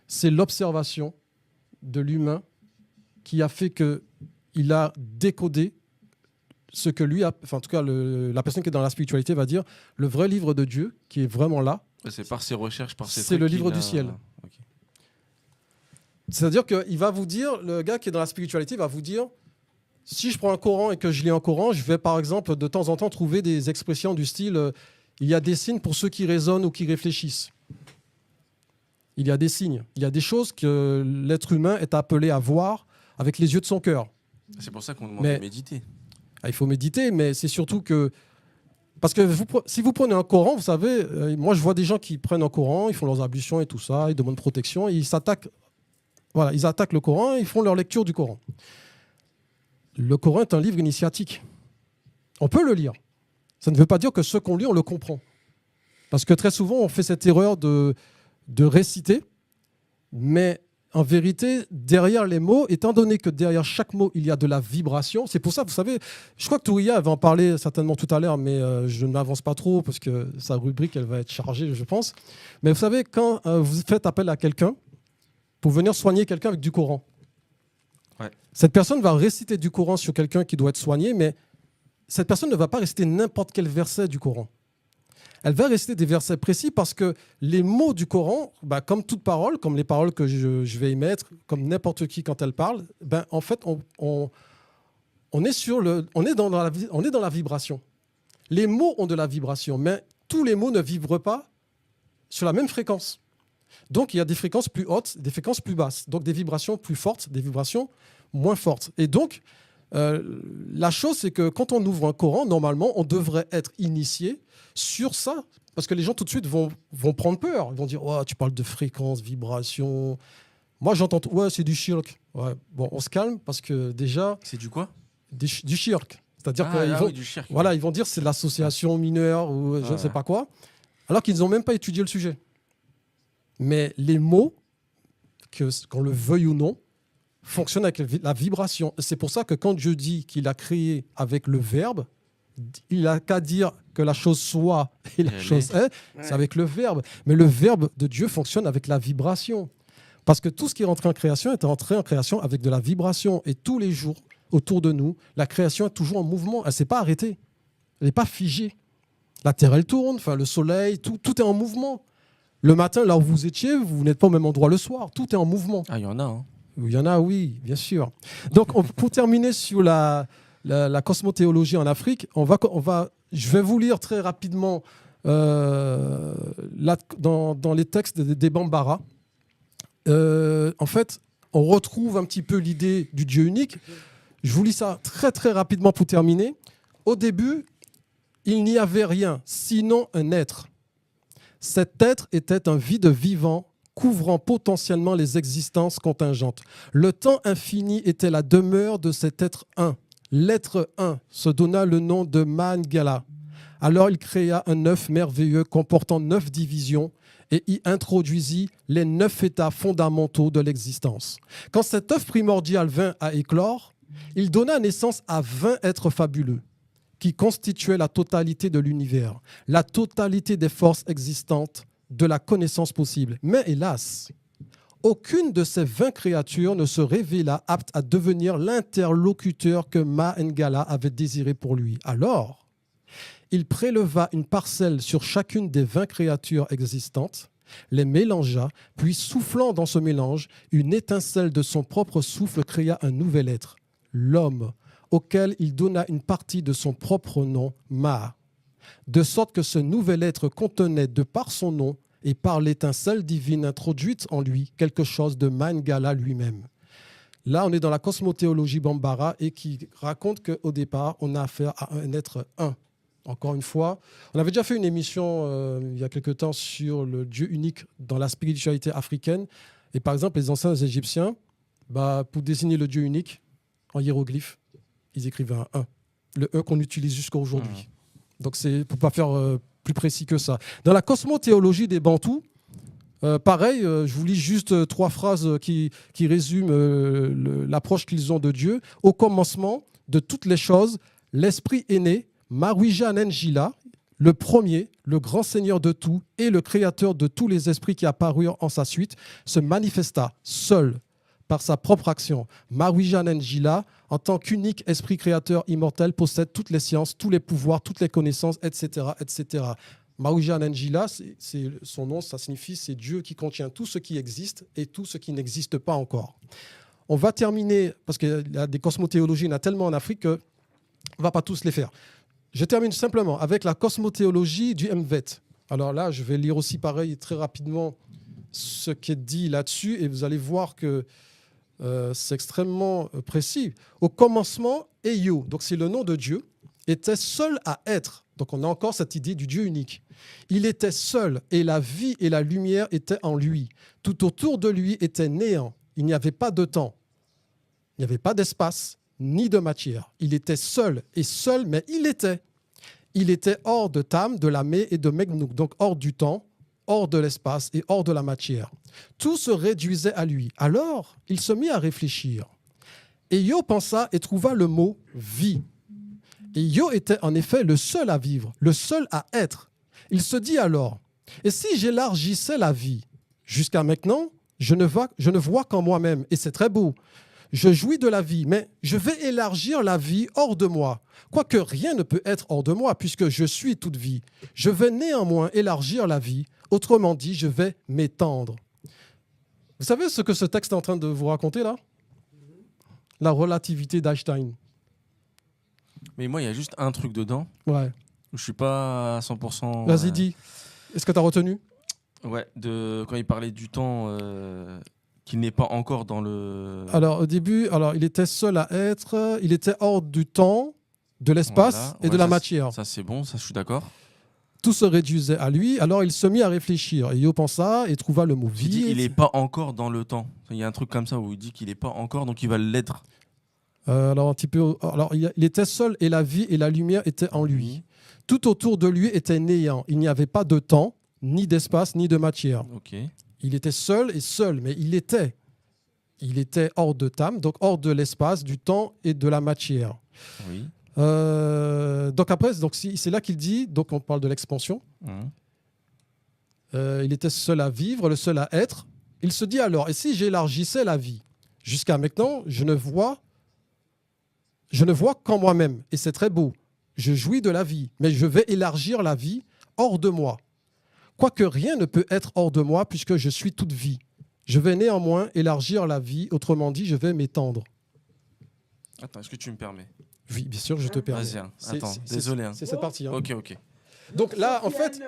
C'est l'observation de l'humain qui a fait qu'il a décodé ce que lui a, enfin en tout cas la personne qui est dans la spiritualité va dire, le vrai livre de Dieu qui est vraiment là. C'est par ses recherches, par ses c'est le livre du ciel. Okay. C'est-à-dire qu'il va vous dire, le gars qui est dans la spiritualité va vous dire, si je prends un Coran et que je lis un Coran, je vais par exemple de temps en temps trouver des expressions du style, il y a des signes pour ceux qui raisonnent ou qui réfléchissent. Il y a des signes, il y a des choses que l'être humain est appelé à voir avec les yeux de son cœur. C'est pour ça qu'on demande de méditer. Il faut méditer, mais c'est surtout que... Parce que si vous prenez un Coran, vous savez, moi je vois des gens qui prennent un Coran, ils font leurs ablutions et tout ça, ils demandent protection, et ils attaquent le Coran, ils font leur lecture du Coran. Le Coran est un livre initiatique. On peut le lire. Ça ne veut pas dire que ce qu'on lit, on le comprend. Parce que très souvent, on fait cette erreur de réciter, mais... En vérité, derrière les mots, étant donné que derrière chaque mot, il y a de la vibration, c'est pour ça, vous savez, je crois que Touria va en parler certainement tout à l'heure, mais je ne m'avance pas trop parce que sa rubrique, elle va être chargée, je pense. Mais vous savez, quand vous faites appel à quelqu'un pour venir soigner quelqu'un avec du Coran, cette personne va réciter du Coran sur quelqu'un qui doit être soigné, mais cette personne ne va pas réciter n'importe quel verset du Coran. Elle va réciter des versets précis parce que les mots du Coran, comme toute parole, comme les paroles que je vais émettre, comme n'importe qui quand elle parle, en fait, on est dans la vibration. Les mots ont de la vibration, mais tous les mots ne vibrent pas sur la même fréquence. Donc, il y a des fréquences plus hautes, des fréquences plus basses. Donc, des vibrations plus fortes, des vibrations moins fortes. Et donc, la chose, c'est que quand on ouvre un Coran, normalement, on devrait être initié sur ça, parce que les gens tout de suite vont prendre peur. Ils vont dire, oh, tu parles de fréquence, vibration. Moi, j'entends, ouais, c'est du shirk. Ouais. Bon, on se calme parce que déjà... C'est du quoi ? Du shirk. C'est-à-dire du shirk. Voilà, ils vont dire c'est de l'association mineure ou je ne sais pas quoi, alors qu'ils n'ont même pas étudié le sujet. Mais les mots, qu'on le veuille ou non, fonctionnent avec la vibration. C'est pour ça que quand Dieu dit qu'il a créé avec le verbe, il n'a qu'à dire que la chose soit et la chose est, c'est avec le verbe. Mais le verbe de Dieu fonctionne avec la vibration. Parce que tout ce qui est rentré en création est entré en création avec de la vibration. Et tous les jours, autour de nous, la création est toujours en mouvement. Elle ne s'est pas arrêtée. Elle n'est pas figée. La Terre, elle tourne, le soleil, tout est en mouvement. Le matin, là où vous étiez, vous n'êtes pas au même endroit le soir. Tout est en mouvement. Ah, il y en a, hein. Il y en a, oui, bien sûr. Donc, pour terminer sur la cosmothéologie en Afrique, je vais vous lire très rapidement dans les textes des Bambara. En fait, on retrouve un petit peu l'idée du Dieu unique. Je vous lis ça très très rapidement pour terminer. Au début, il n'y avait rien, sinon un être. Cet être était un vide vivant couvrant potentiellement les existences contingentes. Le temps infini était la demeure de cet être un. L'être un se donna le nom de Mangala. Alors il créa un œuf merveilleux comportant 9 divisions et y introduisit les 9 états fondamentaux de l'existence. Quand cet œuf primordial vint à éclore, il donna naissance à 20 êtres fabuleux qui constituaient la totalité de l'univers, la totalité des forces existantes, de la connaissance possible. Mais hélas, aucune de ces 20 créatures ne se révéla apte à devenir l'interlocuteur que Mangala avait désiré pour lui. Alors, il préleva une parcelle sur chacune des 20 créatures existantes, les mélangea, puis soufflant dans ce mélange, une étincelle de son propre souffle créa un nouvel être, l'homme, auquel il donna une partie de son propre nom, Ma, de sorte que ce nouvel être contenait, de par son nom et par l'étincelle divine introduite en lui, quelque chose de Mangala lui-même. Là, on est dans la cosmothéologie Bambara et qui raconte qu'au départ, on a affaire à un être un. Encore une fois, on avait déjà fait une émission il y a quelque temps sur le Dieu unique dans la spiritualité africaine. Et par exemple, les anciens Égyptiens, pour désigner le Dieu unique, en hiéroglyphe, ils écrivaient un 1. Le 1 qu'on utilise jusqu'à aujourd'hui. Donc, c'est pour ne pas faire plus précis que ça. Dans la cosmothéologie des Bantous, pareil, je vous lis juste 3 phrases qui résument l'approche qu'ils ont de Dieu. Au commencement de toutes les choses, l'Esprit est né, Maruija Nenjila, le premier, le grand Seigneur de tout et le créateur de tous les esprits qui apparurent en sa suite, se manifesta seul par sa propre action. Maruija Nenjila, en tant qu'unique esprit créateur immortel, possède toutes les sciences, tous les pouvoirs, toutes les connaissances, etc. etc. Maruija Nenjila, c'est son nom, ça signifie c'est Dieu qui contient tout ce qui existe et tout ce qui n'existe pas encore. On va terminer, parce qu'il y a des cosmothéologies, il y en a tellement en Afrique qu'on ne va pas tous les faire. Je termine simplement avec la cosmothéologie du MVET. Alors là, je vais lire aussi pareil très rapidement ce qui est dit là-dessus et vous allez voir que c'est extrêmement précis. Au commencement, Eyo, donc c'est le nom de Dieu, était seul à être. Donc on a encore cette idée du Dieu unique. Il était seul et la vie et la lumière étaient en lui. Tout autour de lui était néant. Il n'y avait pas de temps. Il n'y avait pas d'espace ni de matière. Il était seul et seul, mais il était. Il était hors de Tam, de Lamé et de Megnouk, donc hors du temps, hors de l'espace et hors de la matière. Tout se réduisait à lui. Alors, il se mit à réfléchir. Et Yo pensa et trouva le mot « vie ». Et Yo était en effet le seul à vivre, le seul à être. Il se dit alors, et si j'élargissais la vie? Jusqu'à maintenant, je ne vois qu'en moi-même, et c'est très beau. Je jouis de la vie, mais je vais élargir la vie hors de moi. Quoique rien ne peut être hors de moi, puisque je suis toute vie. Je vais néanmoins élargir la vie. Autrement dit, je vais m'étendre. Vous savez ce que ce texte est en train de vous raconter là? La relativité d'Einstein. Mais moi, il y a juste un truc dedans. Ouais. Où je suis pas à 100%. Vas-y, dis. Est-ce que tu as retenu? Ouais, quand il parlait du temps qu'il n'est pas encore dans le. Alors, au début, il était seul à être, il était hors du temps, de l'espace Voilà. et de la matière. Ça, c'est bon, ça, je suis d'accord. Tout se réduisait à lui, alors il se mit à réfléchir. Et Yo pensa et trouva le mot Il dit vie. il n'est pas encore dans le temps. Il y a un truc comme ça où il dit qu'il n'est pas encore, donc il va l'être. Il était seul et la vie et la lumière étaient en lui. Tout autour de lui était néant. Il n'y avait pas de temps, ni d'espace, ni de matière. Ok. Il était seul et seul, mais il était. Il était hors de Tam, donc hors de l'espace, du temps et de la matière. Oui. C'est là qu'il dit, donc on parle de l'expansion. Il était seul à vivre, le seul à être. Il se dit alors, et si j'élargissais la vie? Jusqu'à maintenant, je ne vois qu'en moi-même, et c'est très beau. Je jouis de la vie, mais je vais élargir la vie hors de moi. Quoique rien ne peut être hors de moi, puisque je suis toute vie. Je vais néanmoins élargir la vie, autrement dit, je vais m'étendre. Attends, est-ce que tu me permets? Oui, bien sûr, je te permets. Vas-y, attends, désolé. C'est cette partie. Ok. Donc là, en fait,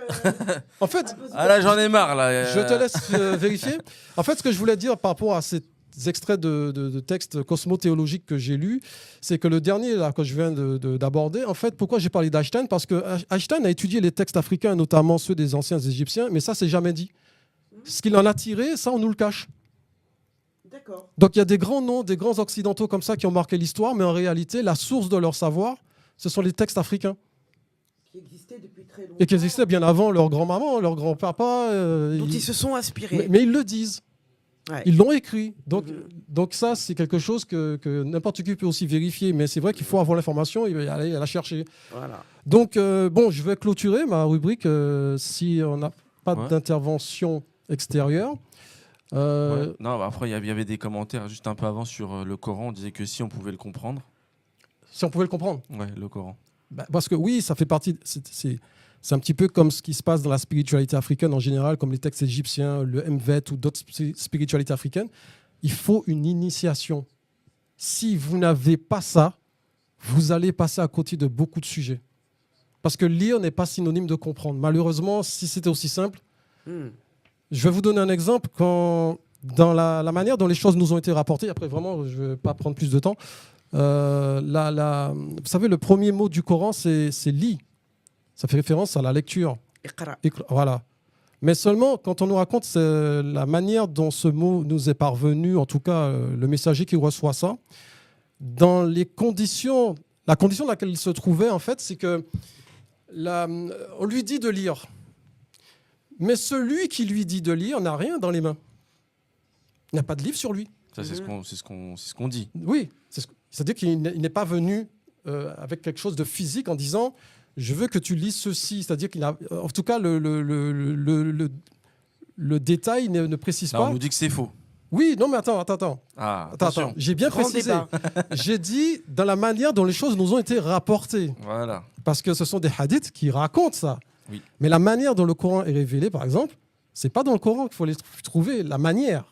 Ah là, j'en ai marre, là. je te laisse vérifier. En fait, ce que je voulais dire par rapport à ces extraits de textes cosmothéologiques que j'ai lus, c'est que le dernier là, que je viens d'aborder, en fait, pourquoi j'ai parlé d'Einstein? Parce que Einstein a étudié les textes africains, notamment ceux des anciens Égyptiens, mais ça, c'est jamais dit. Ce qu'il en a tiré, ça, on nous le cache. D'accord. Donc il y a des grands noms, des grands occidentaux comme ça qui ont marqué l'histoire, mais en réalité, la source de leur savoir, ce sont les textes africains. Qui existait depuis très longtemps. Et qui existaient bien avant leur grand-maman, leur grand-papa. Dont ils se sont inspirés. mais ils le disent. Ouais. Ils l'ont écrit. Donc, Mhm. donc ça, c'est quelque chose que n'importe qui peut aussi vérifier. Mais c'est vrai qu'il faut avoir l'information et aller la chercher. Voilà. Donc, bon, je vais clôturer ma rubrique si on n'a pas Ouais. d'intervention extérieure. Ouais. Non, bah après, il y avait des commentaires juste un peu avant sur le Coran. On disait que si on pouvait le comprendre. Si on pouvait le comprendre. Ouais, le Coran. Bah, parce que oui, ça fait partie. C'est un petit peu comme ce qui se passe dans la spiritualité africaine en général, comme les textes égyptiens, le Mvet ou d'autres spiritualités africaines. Il faut une initiation. Si vous n'avez pas ça, vous allez passer à côté de beaucoup de sujets. Parce que lire n'est pas synonyme de comprendre. Malheureusement, si c'était aussi simple, Hmm. je vais vous donner un exemple. Dans la manière dont les choses nous ont été rapportées, après vraiment, je ne vais pas prendre plus de temps. Vous savez, le premier mot du Coran, c'est lit. Ça fait référence à la lecture. Iqra. Voilà. Mais seulement, quand on nous raconte la manière dont ce mot nous est parvenu, en tout cas, le messager qui reçoit ça, dans les conditions, la condition dans laquelle il se trouvait, en fait, c'est que on lui dit de lire. Mais celui qui lui dit de lire n'a rien dans les mains. Il n'a pas de livre sur lui. Ça, c'est ce qu'on dit. Oui, c'est-à-dire qu'il n'est pas venu avec quelque chose de physique en disant je veux que tu lises ceci. C'est-à-dire qu'il a, en tout cas, le détail ne précise Là, pas. on nous dit que c'est faux. Oui, non, mais attends. Ah, attention. Attends. J'ai bien Grand précisé. débat. J'ai dit dans la manière dont les choses nous ont été rapportées. Voilà. Parce que ce sont des hadiths qui racontent ça. Oui. Mais la manière dont le Coran est révélé, par exemple, c'est pas dans le Coran qu'il faut les trouver. La manière,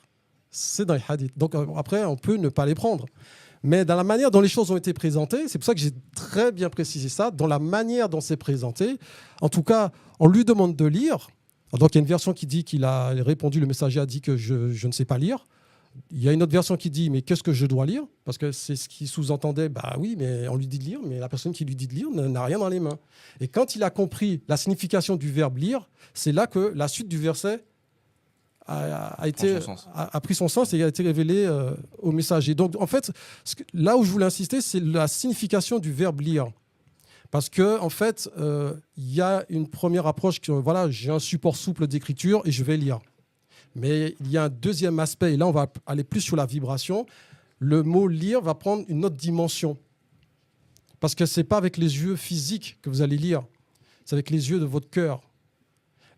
c'est dans les hadiths. Donc après, on peut ne pas les prendre. Mais dans la manière dont les choses ont été présentées, c'est pour ça que j'ai très bien précisé ça, dans la manière dont c'est présenté. En tout cas, on lui demande de lire. Donc il y a une version qui dit qu'il a répondu, le messager a dit que je ne sais pas lire. Il y a une autre version qui dit mais qu'est-ce que je dois lire? Parce que c'est ce qui sous-entendait, bah oui, mais on lui dit de lire, mais la personne qui lui dit de lire n'a rien dans les mains. Et quand il a compris la signification du verbe lire, c'est là que la suite du verset a pris son sens et a été révélé au messager. Donc en fait, là où je voulais insister, c'est la signification du verbe lire. Parce que en fait, il y a une première approche que voilà, j'ai un support souple d'écriture et je vais lire. Mais il y a un deuxième aspect, et là on va aller plus sur la vibration. Le mot lire va prendre une autre dimension. Parce que ce n'est pas avec les yeux physiques que vous allez lire, c'est avec les yeux de votre cœur.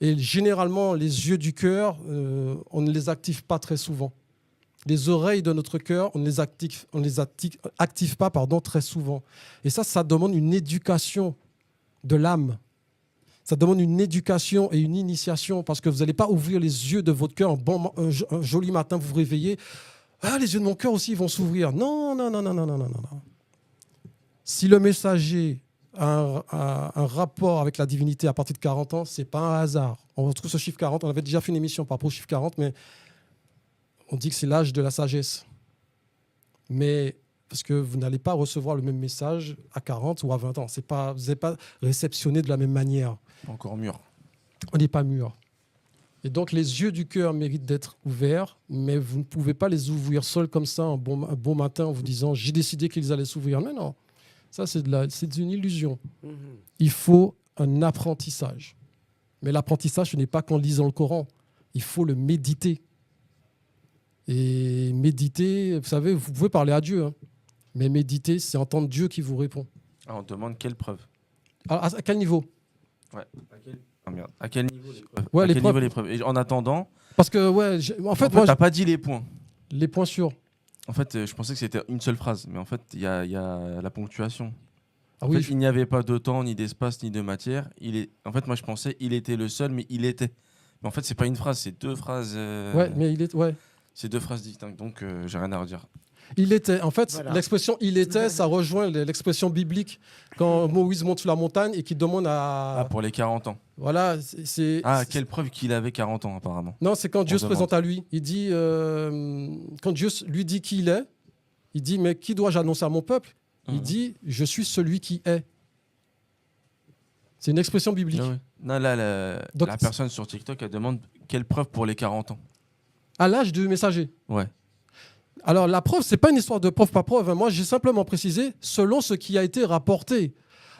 Et généralement, les yeux du cœur, on ne les active pas très souvent. Les oreilles de notre cœur, on ne les active pas très souvent. Et ça demande une éducation de l'âme. Ça demande une éducation et une initiation parce que vous n'allez pas ouvrir les yeux de votre cœur un joli matin, vous vous réveillez. Ah, les yeux de mon cœur aussi vont s'ouvrir. Non. Si le messager a un rapport avec la divinité à partir de 40 ans, ce n'est pas un hasard. On retrouve ce chiffre 40. On avait déjà fait une émission par rapport au chiffre 40, mais on dit que c'est l'âge de la sagesse. Mais parce que vous n'allez pas recevoir le même message à 40 ou à 20 ans. Vous n'allez pas réceptionner de la même manière. Encore mûr. On n'est pas mûr. Et donc, les yeux du cœur méritent d'être ouverts, mais vous ne pouvez pas les ouvrir seuls comme ça, un bon matin, en vous disant « j'ai décidé qu'ils allaient s'ouvrir ». Mais non, ça, c'est une illusion. Il faut un apprentissage. Mais l'apprentissage, ce n'est pas qu'en lisant le Coran. Il faut le méditer. Et méditer, vous savez, vous pouvez parler à Dieu, hein, mais méditer, c'est entendre Dieu qui vous répond. Ah, on demande quelle preuve? Alors, à quel niveau? Ouais. À quel niveau les preuves? Ouais, à les quel preuves. niveau les preuves? Et en attendant, Parce que, ouais, en fait, moi, t'as pas dit les points. les points sûrs. En fait, je pensais que c'était une seule phrase, mais en fait, il y a la ponctuation. Ah En oui, fait, il n'y avait pas de temps, ni d'espace, ni de matière. En fait, moi, je pensais il était le seul, mais il était. Mais en fait, c'est pas une phrase, c'est deux phrases. ouais, mais C'est deux phrases distinctes, donc j'ai rien à redire. il était. En fait, Voilà. l'expression il était, ça rejoint l'expression biblique quand Moïse monte sur la montagne et qu'il demande Ah, pour les 40 ans. Voilà, Ah, quelle preuve qu'il avait 40 ans, apparemment. Non, c'est quand Dieu se demande. présente à lui. Il dit, quand Dieu lui dit qui il est, il dit, mais qui dois-je annoncer à mon peuple? Il dit, je suis celui qui est. C'est une expression biblique. Ah ouais. Non, là, Donc, la personne sur TikTok, elle demande quelle preuve pour les 40 ans? À l'âge du messager. Ouais. Alors, la preuve, c'est pas une histoire de preuve par preuve. Hein. Moi, j'ai simplement précisé selon ce qui a été rapporté.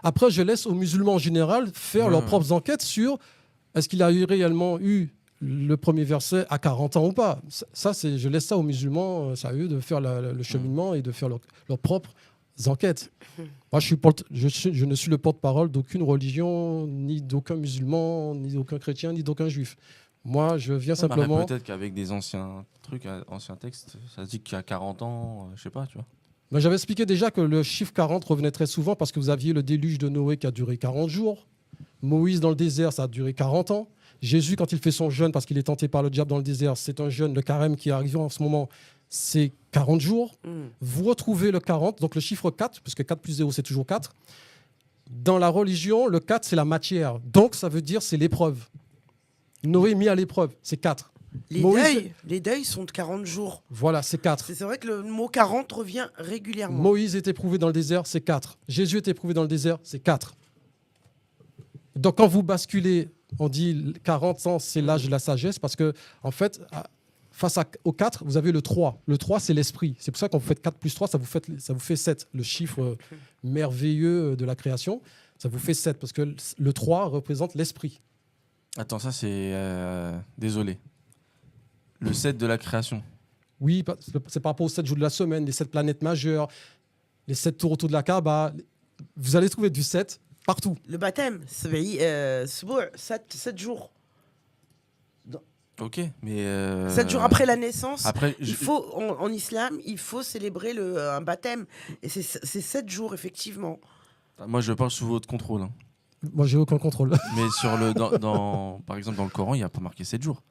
Après, je laisse aux musulmans en général faire leurs propres enquêtes sur est-ce qu'il a réellement eu le premier verset à 40 ans ou pas. Ça, je laisse ça aux musulmans, c'est à eux de faire le cheminement et de faire leurs propres enquêtes. Moi, je ne suis le porte-parole d'aucune religion, ni d'aucun musulman, ni d'aucun chrétien, ni d'aucun juif. Moi, je viens simplement... Peut-être qu'avec des anciens trucs, anciens textes, ça se dit qu'il y a 40 ans, je sais pas, tu vois. Mais j'avais expliqué déjà que le chiffre 40 revenait très souvent parce que vous aviez le déluge de Noé qui a duré 40 jours. Moïse dans le désert, ça a duré 40 ans. Jésus, quand il fait son jeûne parce qu'il est tenté par le diable dans le désert, c'est un jeûne, le carême qui est arrivé en ce moment, c'est 40 jours. Vous retrouvez le 40, donc le chiffre 4, puisque 4 plus 0, c'est toujours 4. Dans la religion, le 4, c'est la matière. Donc, ça veut dire c'est l'épreuve. Noé mis à l'épreuve, c'est 4. Les deuils sont de 40 jours. Voilà, c'est 4. C'est vrai que le mot 40 revient régulièrement. Moïse est éprouvé dans le désert, c'est 4. Jésus est éprouvé dans le désert, c'est 4. Donc, quand vous basculez, on dit 40 ans, c'est l'âge de la sagesse, parce que, en fait, face au 4, vous avez le 3. Le 3, c'est l'esprit. C'est pour ça que quand vous faites 4 plus 3, ça vous fait 7. Le chiffre merveilleux de la création, ça vous fait 7, parce que le 3 représente l'esprit. Attends, ça c'est... Désolé. Le 7 de la création. Oui, c'est par rapport aux 7 jours de la semaine, les 7 planètes majeures, les 7 tours autour de la Kaaba. Vous allez trouver du 7 partout. Le baptême, c'est 7 jours. Ok, mais... 7 jours après la naissance, Après, il faut, en islam, il faut célébrer un baptême. Et c'est 7 jours, effectivement. Moi, je parle sous votre contrôle. Hein. Moi, j'ai aucun contrôle. Mais par exemple, dans le Coran, il n'y a pas marqué 7 jours.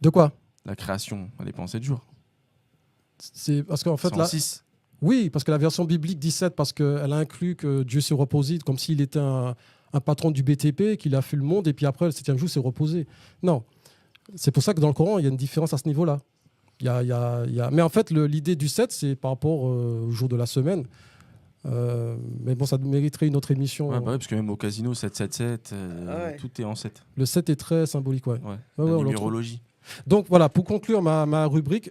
De quoi? La création, elle n'est pas en 7 jours. C'est parce qu'en fait, C'est en 6. Oui, parce que la version biblique dit 7 parce qu'elle a inclus que Dieu s'est reposé comme s'il était un patron du BTP, qu'il a fait le monde et puis après, le 7e jour, s'est reposé. Non. C'est pour ça que dans le Coran, il y a une différence à ce niveau-là. Mais en fait, l'idée du 7, c'est par rapport au jour de la semaine. Mais bon, ça mériterait une autre émission. Ouais, parce que même au casino, 777, tout est en 7. Le 7 est très symbolique, ouais. La numérologie. Donc voilà, pour conclure ma rubrique,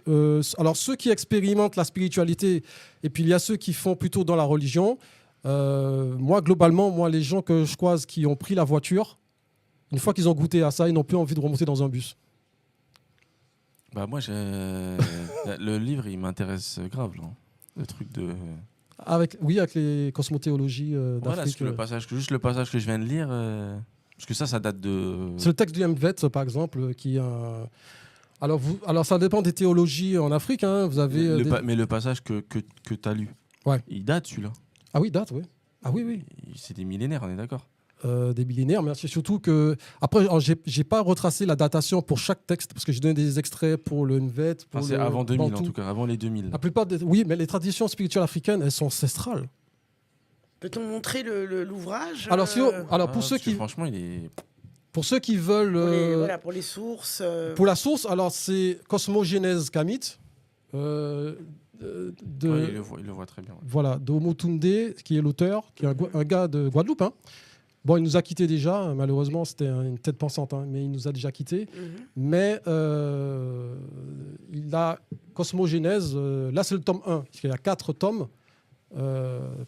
alors ceux qui expérimentent la spiritualité, et puis il y a ceux qui font plutôt dans la religion. Moi, globalement, les gens que je croise qui ont pris la voiture, une fois qu'ils ont goûté à ça, ils n'ont plus envie de remonter dans un bus. Bah moi, le livre, il m'intéresse grave, là. Le truc de... Avec les cosmothéologies d'Afrique. Voilà, juste le passage que je viens de lire, parce que ça date de... C'est le texte du MVET, par exemple, qui... Alors, ça dépend des théologies en Afrique. Hein. Vous avez mais le passage que tu as lu, il date, celui-là. Ah oui, date, oui. Ah oui. C'est des millénaires, on est d'accord. Des millénaires, mais c'est surtout que... Après, j'ai pas retracé la datation pour chaque texte, parce que j'ai donné des extraits pour le NVET. C'est avant 2000, en tout cas, avant les 2000. La plupart oui, mais les traditions spirituelles africaines, elles sont ancestrales. Peut-on montrer l'ouvrage Alors pour ceux qui... Franchement, il est... Pour ceux qui veulent... Pour les sources... Pour la source, alors c'est Cosmogénèse Kamit. il le voit très bien. Ouais. Voilà, d'Omotunde, qui est l'auteur, qui est un gars de Guadeloupe. Hein. Bon, il nous a quittés déjà, malheureusement, c'était une tête pensante, hein, mais il nous a déjà quittés. Mais il a Cosmogénèse, là c'est le tome 1, parce qu'il y a 4 tomes.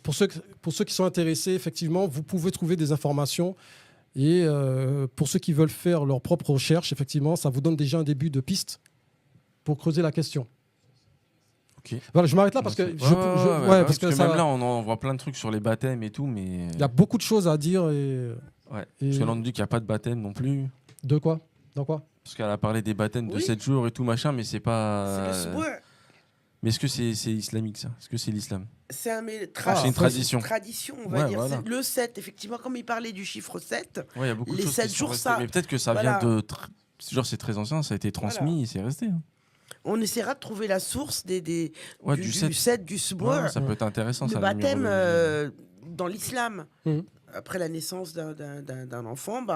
Pour ceux qui sont intéressés, effectivement, vous pouvez trouver des informations. Et pour ceux qui veulent faire leur propre recherche, effectivement, ça vous donne déjà un début de piste pour creuser la question. Okay. Voilà, je m'arrête là parce que parce que même là on voit plein de trucs sur les baptêmes et tout, mais il y a beaucoup de choses à dire parce que là on dit qu'il n'y a pas de baptême non plus. De quoi? Dans quoi? Parce qu'elle a parlé des baptêmes de 7 jours et tout machin, mais c'est pas. C'est le mais est-ce que c'est islamique ça? Est-ce que c'est l'islam? C'est une tradition. Tradition, on va dire. Voilà. Le 7, effectivement, comme il parlait du chiffre 7. Il y a beaucoup de les choses 7 jours, ça. Mais peut-être que ça vient de. Genre, c'est très ancien, ça a été transmis et c'est resté. Hein. On essaiera de trouver la source du 7, du Sbour. Ça peut être intéressant. Le baptême dans l'islam. Après la naissance d'un enfant,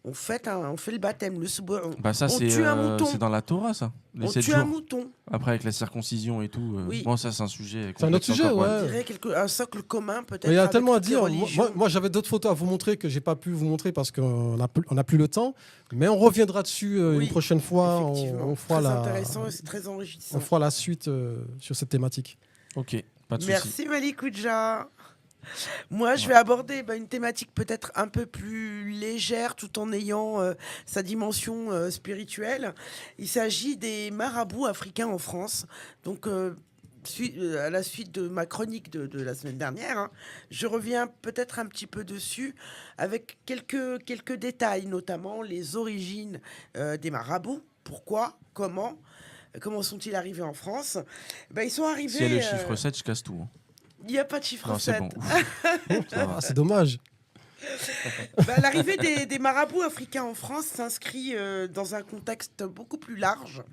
on fait le baptême, le subou'ou. Bah ça, On tue un mouton. c'est dans la Torah, ça. Les On 7 tue jours. un mouton. Après, avec la circoncision et tout. Oui. Bon, ça, c'est un sujet. C'est un autre complexe sujet, encore, On ouais. dirait un socle commun peut-être. Il y a avec tellement à toutes les dire. religions. Moi, j'avais d'autres photos à vous montrer que j'ai pas pu vous montrer parce qu'on n'a plus le temps. Mais on reviendra dessus Oui, une prochaine fois. Effectivement. On fera Très la, intéressant et c'est très enrichissant. on fera la suite sur cette thématique. Ok, pas de souci. Merci Malikoudja. Moi, je vais aborder une thématique peut-être un peu plus légère tout en ayant sa dimension spirituelle. Il s'agit des marabouts africains en France. Donc, à la suite de ma chronique de la semaine dernière, hein, je reviens peut-être un petit peu dessus avec quelques détails, notamment les origines des marabouts. Pourquoi ? Comment sont-ils arrivés en France ? Ils sont arrivés... Si y a le chiffre 7, je casse tout. Hein. Il n'y a pas de chiffre Non, 7. c'est bon. Ouf. Ça va. Ah, c'est dommage. L'arrivée des marabouts africains en France s'inscrit dans un contexte beaucoup plus large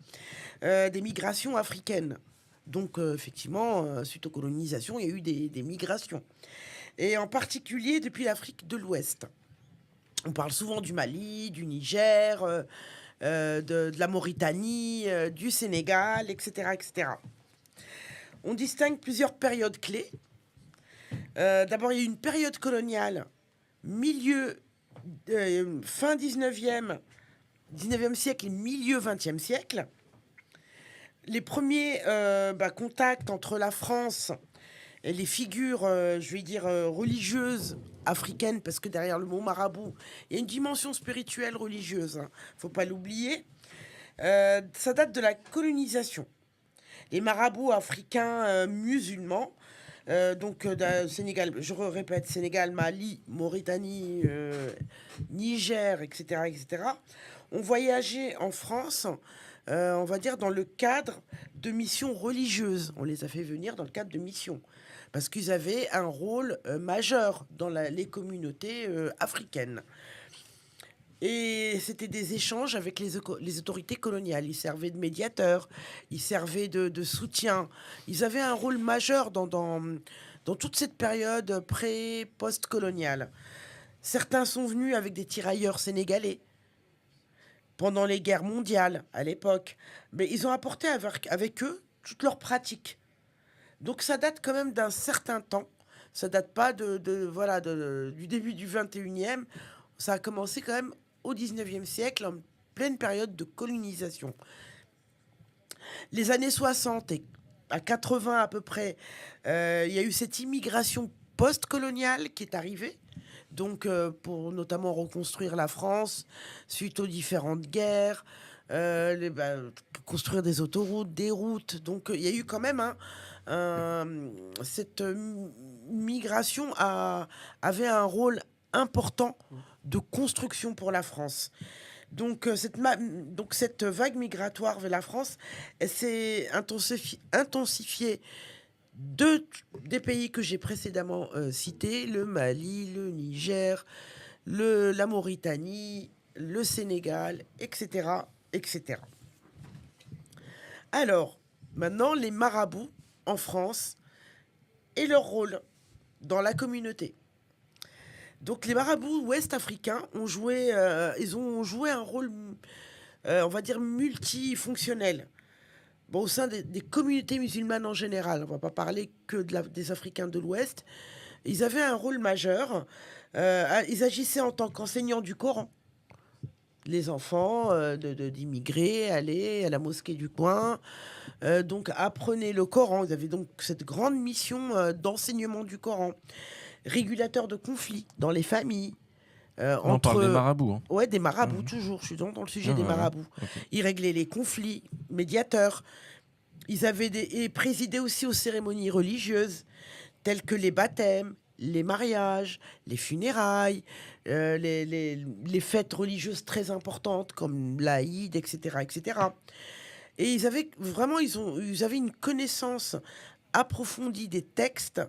des migrations africaines. Donc, effectivement, suite aux colonisations, il y a eu des migrations. Et en particulier depuis l'Afrique de l'Ouest. On parle souvent du Mali, du Niger, de la Mauritanie, du Sénégal, etc., etc. On distingue plusieurs périodes clés. D'abord, il y a eu une période coloniale, fin 19e siècle et milieu 20e siècle. Les premiers contacts entre la France et les figures, religieuses africaines, parce que derrière le mot marabout, il y a une dimension spirituelle religieuse, hein, faut pas l'oublier. Ça date de la colonisation. Les marabouts africains musulmans, Sénégal, je répète, Sénégal, Mali, Mauritanie, Niger, etc., ont voyagé en France, on va dire, dans le cadre de missions religieuses. On les a fait venir dans le cadre de missions, parce qu'ils avaient un rôle majeur dans les communautés africaines. Et c'était des échanges avec les autorités coloniales. Ils servaient de médiateurs, ils servaient de soutien. Ils avaient un rôle majeur dans toute cette période post-coloniale. Certains sont venus avec des tirailleurs sénégalais pendant les guerres mondiales à l'époque. Mais ils ont apporté avec eux toutes leurs pratiques. Donc ça date quand même d'un certain temps. Ça date pas du début du 21e. Ça a commencé quand même au 19e siècle, en pleine période de colonisation. Les années 60 et à 80 à peu près, il y a eu cette immigration post-coloniale qui est arrivée, donc pour notamment reconstruire la France suite aux différentes guerres, construire des autoroutes, des routes. Donc il y a eu quand même cette migration avait un rôle important de construction pour la France. Donc cette vague migratoire vers la France, elle s'est intensifiée des pays que j'ai précédemment cités, le Mali, le Niger, la Mauritanie, le Sénégal, etc., etc. Alors, maintenant, les marabouts en France et leur rôle dans la communauté. Donc les marabouts ouest-africains ont joué un rôle, on va dire, multifonctionnel. Au sein des communautés musulmanes en général, on ne va pas parler que des Africains de l'Ouest. Ils avaient un rôle majeur. Ils agissaient en tant qu'enseignants du Coran. Les enfants d'immigrés allaient à la mosquée du coin, donc apprenaient le Coran. Ils avaient donc cette grande mission d'enseignement du Coran. Régulateurs de conflits dans les familles. On parle des marabouts. Hein. Ouais, des marabouts, toujours. Je suis dans le sujet des marabouts. Okay. Ils réglaient les conflits, médiateurs. Ils avaient et présidaient aussi aux cérémonies religieuses, telles que les baptêmes, les mariages, les funérailles, les fêtes religieuses très importantes, comme l'Aïd, etc., etc. Et ils avaient vraiment, ils avaient une connaissance approfondie des textes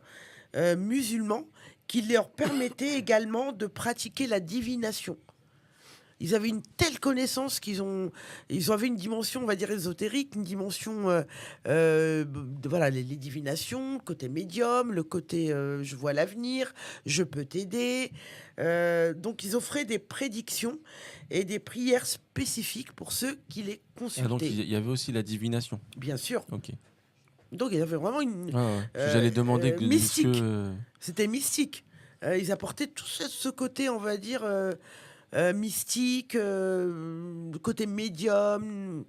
musulmans qui leur permettait également de pratiquer la divination. Ils avaient une telle connaissance ils avaient une dimension, on va dire, ésotérique, une dimension, voilà, les divinations, le côté médium, le côté je vois l'avenir, je peux t'aider. Donc, ils offraient des prédictions et des prières spécifiques pour ceux qui les consultaient. Donc il y avait aussi la divination. Bien sûr. Ok. Donc, il y avait vraiment une J'allais demander mystique. est-ce que- C'était mystique. Ils apportaient tout ce côté, on va dire, mystique, le côté médium.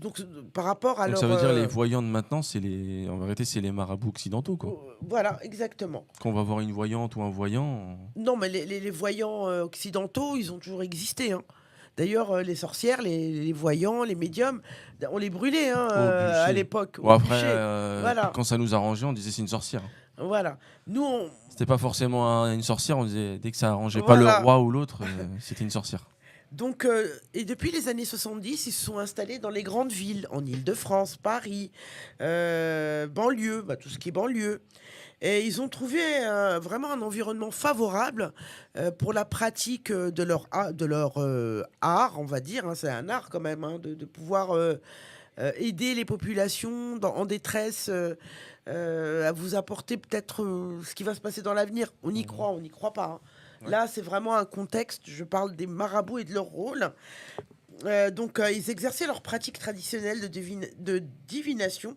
Donc, par rapport à Donc leur... ça veut dire les voyants de maintenant, en vérité, c'est les marabouts occidentaux, quoi. Voilà, exactement. Quand on va voir une voyante ou un voyant, Non, mais les voyants occidentaux, ils ont toujours existé. Hein. D'ailleurs, les sorcières, les voyants, les médiums, on les brûlait hein, à bûcher. l'époque. Bon, au après, bûcher. Voilà. quand ça nous arrangeait, on disait c'est une sorcière. Voilà. Nous, C'était pas forcément une sorcière, on disait dès que ça arrangeait Voilà. pas le roi ou l'autre, c'était une sorcière. Donc, et depuis les années 70, ils se sont installés dans les grandes villes, en Île-de-France, Paris, banlieue, tout ce qui est banlieue. Et ils ont trouvé vraiment un environnement favorable pour la pratique de leur art, on va dire. Hein, c'est un art quand même, hein, de pouvoir aider les populations en détresse, à vous apporter peut-être ce qui va se passer dans l'avenir. On y croit, on n'y croit pas. Hein. Ouais. Là, c'est vraiment un contexte. Je parle des marabouts et de leur rôle. Donc, ils exerçaient leur pratique traditionnelle de divination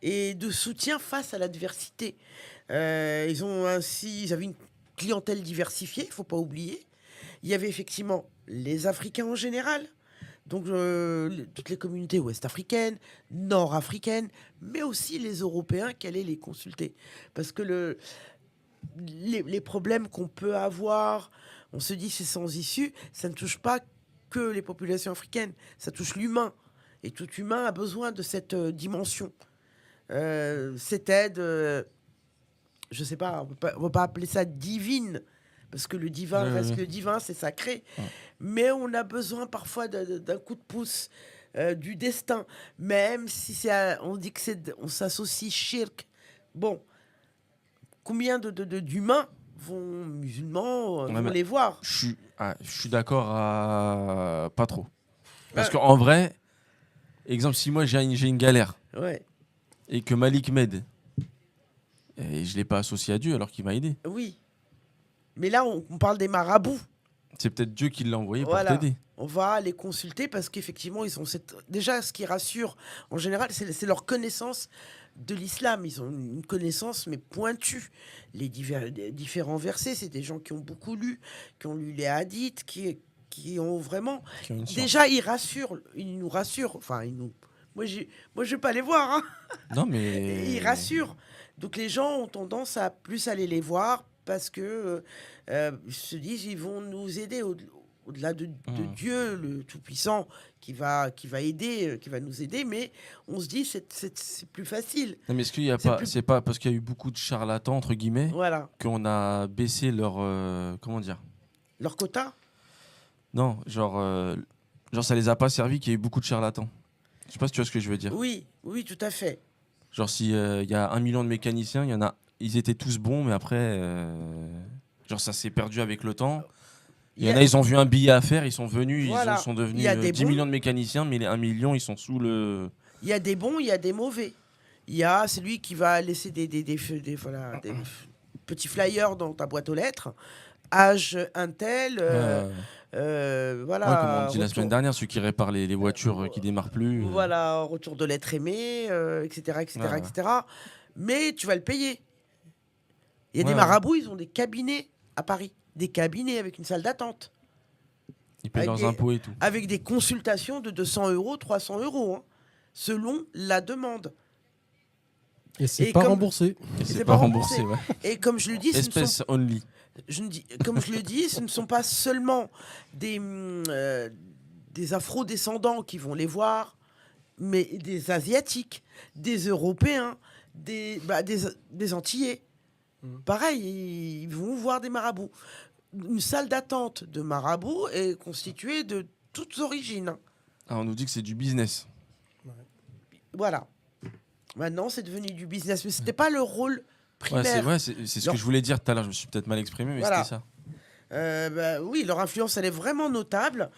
et de soutien face à l'adversité. Ils avaient une clientèle diversifiée, il ne faut pas oublier. Il y avait effectivement les Africains en général, donc toutes les communautés ouest-africaines, nord-africaines, mais aussi les Européens qui allaient les consulter. Parce que les problèmes qu'on peut avoir, on se dit c'est sans issue, ça ne touche pas que les populations africaines, ça touche l'humain. Et tout humain a besoin de cette dimension. Cette aide, je ne sais pas, on ne va pas appeler ça divine, parce que le divin reste le divin, c'est sacré. Mais on a besoin parfois d'un coup de pouce, du destin. Même si on dit que on s'associe shirk. Bon, combien d'humains musulmans vont les voir? Je suis d'accord pas trop. Parce qu'en vrai, exemple, si moi j'ai une galère et que Malik m'aide, et je ne l'ai pas associé à Dieu alors qu'il m'a aidé. Oui. Mais là, on parle des marabouts. C'est peut-être Dieu qui l'a envoyé pour t'aider. On va les consulter parce qu'effectivement, ils ont déjà, ce qui rassure, en général, c'est leur connaissance de l'islam. Ils ont une connaissance, mais pointue. Les différents versets, c'est des gens qui ont beaucoup lu, qui ont lu les hadiths, qui ont vraiment... Déjà, ils nous rassurent. Enfin, moi, je ne vais pas les voir. Hein. Non, mais... Ils rassurent. Donc, les gens ont tendance à plus aller les voir parce que ils se disent ils vont nous aider au-delà de Dieu, le Tout-Puissant, qui va aider, qui va nous aider, mais on se dit c'est plus facile. Non, mais est-ce qu'il y a c'est pas parce qu'il y a eu beaucoup de charlatans entre guillemets qu'on a baissé leur comment dire, leur quota? Non, genre ça les a pas servi qu'il y ait eu beaucoup de charlatans. Je sais pas si tu vois ce que je veux dire. Oui, tout à fait. Genre si y a 1 million de mécaniciens, ils étaient tous bons, mais après genre ça s'est perdu avec le temps. Il y en a, ils ont vu un billet à faire, ils sont venus, ils sont devenus 10 millions de mécaniciens, mais les 1 million, ils sont sous le... Il y a des bons, il y a des mauvais. Il y a celui qui va laisser des petits flyers dans ta boîte aux lettres. Âge Intel, comme on dit la semaine dernière, ceux qui réparent les voitures qui démarrent plus. Voilà, retour de l'être aimé, etc. Mais tu vas le payer. Il y a des marabouts, ils ont des cabinets à Paris. Des cabinets avec une salle d'attente. Ils payent leurs impôts et tout. Avec des consultations de 200 €, 300 €, hein, selon la demande. Et c'est pas remboursé. Et c'est pas remboursé, ouais. Et comme je le dis, espèce only. Comme je le dis, ce ne sont pas seulement des afro-descendants qui vont les voir, mais des Asiatiques, des Européens, des Antillais. Pareil, ils vont voir des marabouts. Une salle d'attente de marabouts est constituée de toutes origines. On nous dit que c'est du business. Voilà. Maintenant, c'est devenu du business. Mais ce n'était pas le rôle primaire. C'est ce que je voulais dire tout à l'heure. Je me suis peut-être mal exprimé, mais c'était ça. Oui, leur influence, elle est vraiment notable.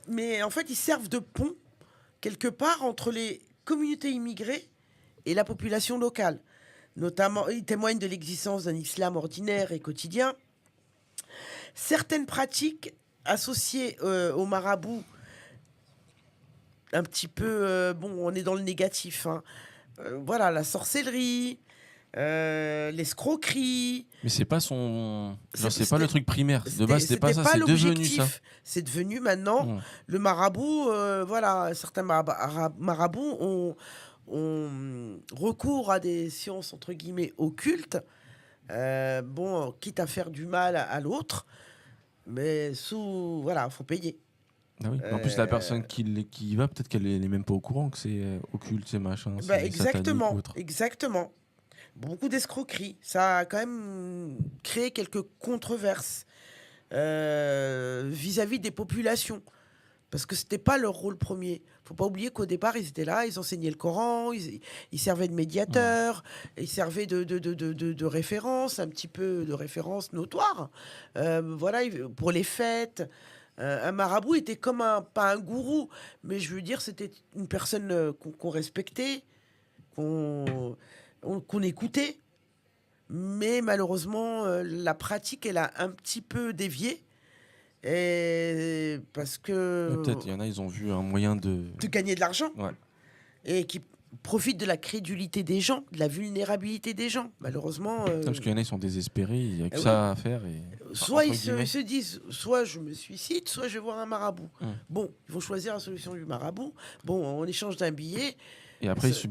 Mais en fait, ils servent de pont, quelque part, entre les communautés immigrées et la population locale. Notamment, ils témoignent de l'existence d'un islam ordinaire et quotidien. Certaines pratiques associées au marabout, un petit peu, on est dans le négatif, hein. Voilà, la sorcellerie, l'escroquerie. Mais c'est pas son. Genre, c'est pas le truc primaire. De base, c'était pas ça. Pas C'est devenu ça. C'est devenu maintenant le marabout. Voilà, certains marabouts ont recours à des sciences entre guillemets occultes. Quitte à faire du mal à l'autre, mais voilà, faut payer. Ah oui. En plus, la personne qui y va, peut-être qu'elle n'est même pas au courant que c'est occulte, c'est machin. Exactement, exactement. Beaucoup d'escroqueries. Ça a quand même créé quelques controverses vis-à-vis des populations. Parce que c'était pas leur rôle premier. Faut pas oublier qu'au départ, ils étaient là, ils enseignaient le Coran, ils servaient de médiateurs, ils servaient de référence, un petit peu de référence notoire. Voilà, pour les fêtes. Un marabout était comme pas un gourou, mais je veux dire, c'était une personne qu'on respectait, qu'on écoutait. Mais malheureusement, la pratique, elle a un petit peu dévié. Et parce que peut-être il y en a, ils ont vu un moyen de gagner de l'argent, ouais. Et qui profitent de la crédulité des gens, de la vulnérabilité des gens. Malheureusement, parce qu'il y en a, ils sont désespérés, il n'y a que ça à faire. Soit ils se disent, soit je me suicide, soit je vais voir un marabout. Bon, ils vont choisir la solution du marabout. Bon, en échange d'un billet. Et après, il se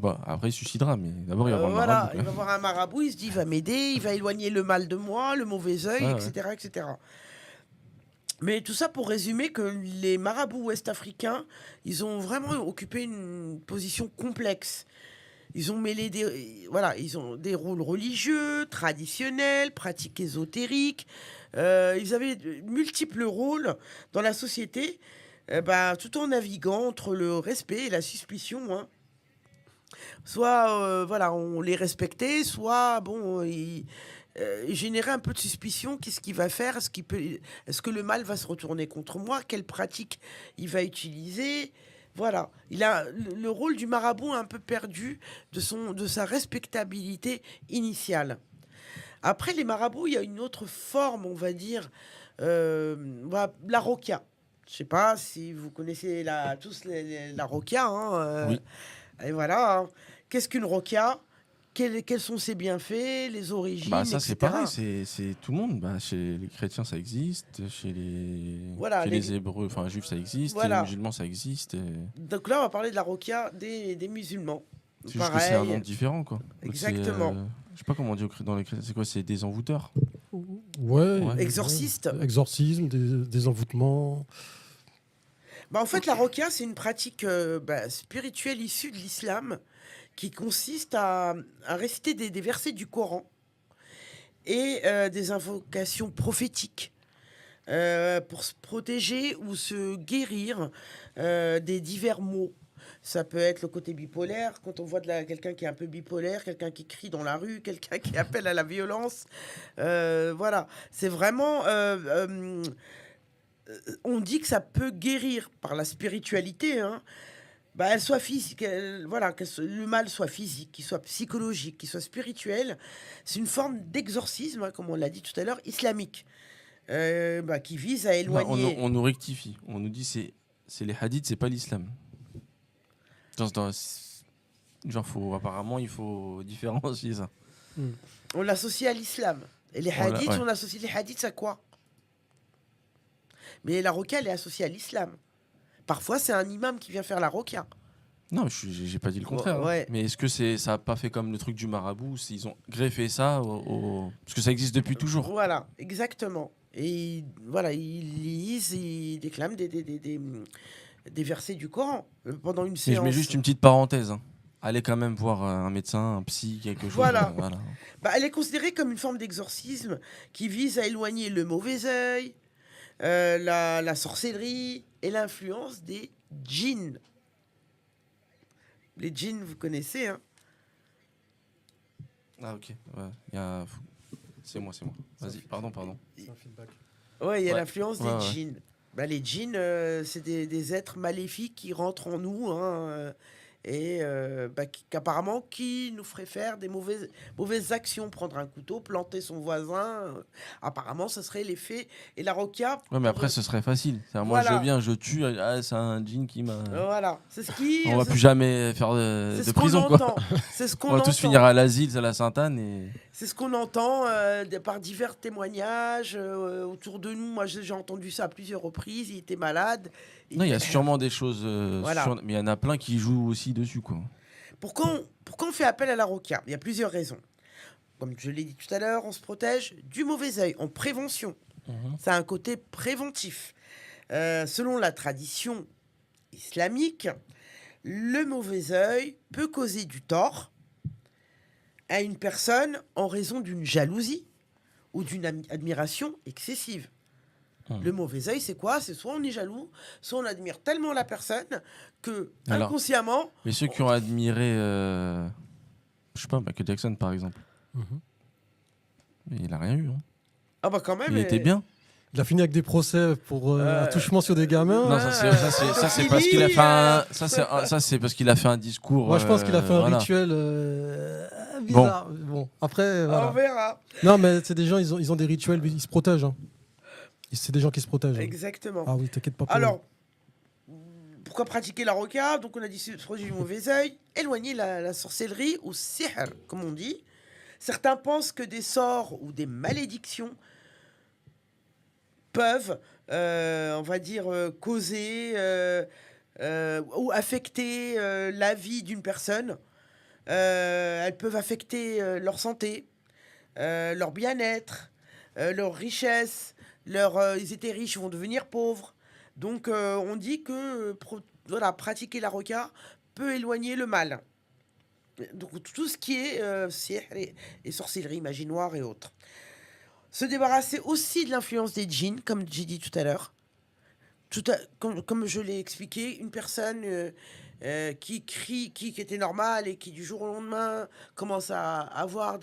suicidera, mais d'abord, il va voir le marabout. Il va voir un marabout, il se dit, il va m'aider, il va éloigner le mal de moi, le mauvais œil, etc., etc. Mais tout ça pour résumer que les marabouts ouest-africains, ils ont vraiment occupé une position complexe. Ils ont mêlé ils ont des rôles religieux, traditionnels, pratiques ésotériques. Ils avaient de multiples rôles dans la société, tout en naviguant entre le respect et la suspicion, hein. Soit on les respectait, soit ils généraient un peu de suspicion. Qu'est-ce qu'il va faire? Est-ce que le mal va se retourner contre moi? Quelle pratique il va utiliser? Voilà, il a le rôle du marabout un peu perdu de sa respectabilité initiale. Après les marabouts, il y a une autre forme, on va dire, la roquia. Je sais pas si vous connaissez tous la roquia, hein, oui. Et voilà, hein. Qu'est-ce qu'une roquia? Quels sont ses bienfaits, les origines, ça, etc. c'est pareil, c'est tout le monde. Chez les chrétiens, ça existe. Chez les Hébreux, enfin juifs, ça existe. Chez les musulmans, ça existe. Donc là, on va parler de la roquia des musulmans. C'est juste que c'est un nom différent, quoi. Exactement. Je sais pas comment on dit dans les chrétiens. C'est quoi? C'est des envoûteurs? Ouais. Exorcistes. Exorcisme, des envoûtements. En fait, la roquia, c'est une pratique spirituelle issue de l'islam qui consiste à réciter des versets du Coran et des invocations prophétiques pour se protéger ou se guérir des divers maux. Ça peut être le côté bipolaire, quand on voit quelqu'un qui est un peu bipolaire, quelqu'un qui crie dans la rue, quelqu'un qui appelle à la violence. Voilà, c'est vraiment... on dit que ça peut guérir par la spiritualité, hein. Elle soit physique, que le mal soit physique, qu'il soit psychologique, qu'il soit spirituel. C'est une forme d'exorcisme, hein, comme on l'a dit tout à l'heure, islamique, qui vise à éloigner. On nous rectifie, on nous dit c'est les hadiths, c'est pas l'islam. Apparemment, il faut différencier ça. On l'associe à l'islam. Et les hadiths, on associe les hadiths à quoi? Mais la roquia, elle est associée à l'islam. Parfois, c'est un imam qui vient faire la roquia. Non, j'ai pas dit le contraire. Ouais. Hein. Mais est-ce que ça a pas fait comme le truc du marabout? Ils ont greffé ça parce que ça existe depuis toujours. Voilà, exactement. Et voilà, ils lisent, ils déclament des versets du Coran pendant une séance. Mais je mets juste une petite parenthèse. Hein. Allez quand même voir un médecin, un psy, quelque chose. Voilà. Elle est considérée comme une forme d'exorcisme qui vise à éloigner le mauvais œil, la sorcellerie et l'influence des djinns. Les djinns, vous connaissez, hein? Ah ok, ouais. C'est moi. Vas-y, pardon. C'est un feedback. Oui, il y a l'influence des djinns. Bah, les djinns, c'est des êtres maléfiques qui rentrent en nous, hein, et qu'apparemment qui nous ferait faire des mauvaises actions, prendre un couteau, planter son voisin. Apparemment, ce serait l'effet. Et la roquia. Ouais, mais après, ce serait facile. Moi, je viens, je tue. Ah, c'est un djinn qui m'a. Voilà, c'est ce qui. On va plus jamais faire de prison, quoi. C'est ce qu'on on va tous finir à l'asile, à la Sainte-Anne. Et... C'est ce qu'on entend par divers témoignages autour de nous. Moi, j'ai entendu ça à plusieurs reprises. Il était malade. Non, il y a sûrement des choses, mais il y en a plein qui jouent aussi dessus, quoi. Pourquoi on fait appel à la roquia? Il y a plusieurs raisons. Comme je l'ai dit tout à l'heure, on se protège du mauvais œil en prévention. Ça a un côté préventif. Selon la tradition islamique, le mauvais œil peut causer du tort à une personne en raison d'une jalousie ou d'une admiration excessive. Le mauvais œil, c'est quoi? C'est soit on est jaloux, soit on admire tellement la personne que inconsciemment... Mais ceux qui ont admiré, je sais pas, Michael Jackson par exemple, mais il a rien eu. Hein. Ah bah quand même... Il était bien. Il a fini avec des procès pour attouchement sur des gamins. Non, ça c'est parce qu'il a fait ça c'est parce qu'il a fait un discours. Moi, je pense qu'il a fait un rituel bizarre. Bon, après, voilà. On verra. Non, mais c'est des gens, ils ont des rituels, ils se protègent. Hein. C'est des gens qui se protègent. Exactement. Ah oui, t'inquiète pas. Alors, pourquoi pratiquer la roquia? Donc, on a dit se protéger du mauvais œil, éloigner la sorcellerie ou sihr, comme on dit. Certains pensent que des sorts ou des malédictions peuvent, on va dire, causer ou affecter la vie d'une personne. Elles peuvent affecter leur santé, leur bien-être, leur richesse. Ils étaient riches, ils vont devenir pauvres. Donc, on dit que pratiquer la roquia peut éloigner le mal. Donc, tout ce qui est sihr et sorcellerie, magie noire et autres. Se débarrasser aussi de l'influence des djinns, comme j'ai dit tout à l'heure. Comme je l'ai expliqué, une personne qui crie, qui était normale et qui du jour au lendemain commence à avoir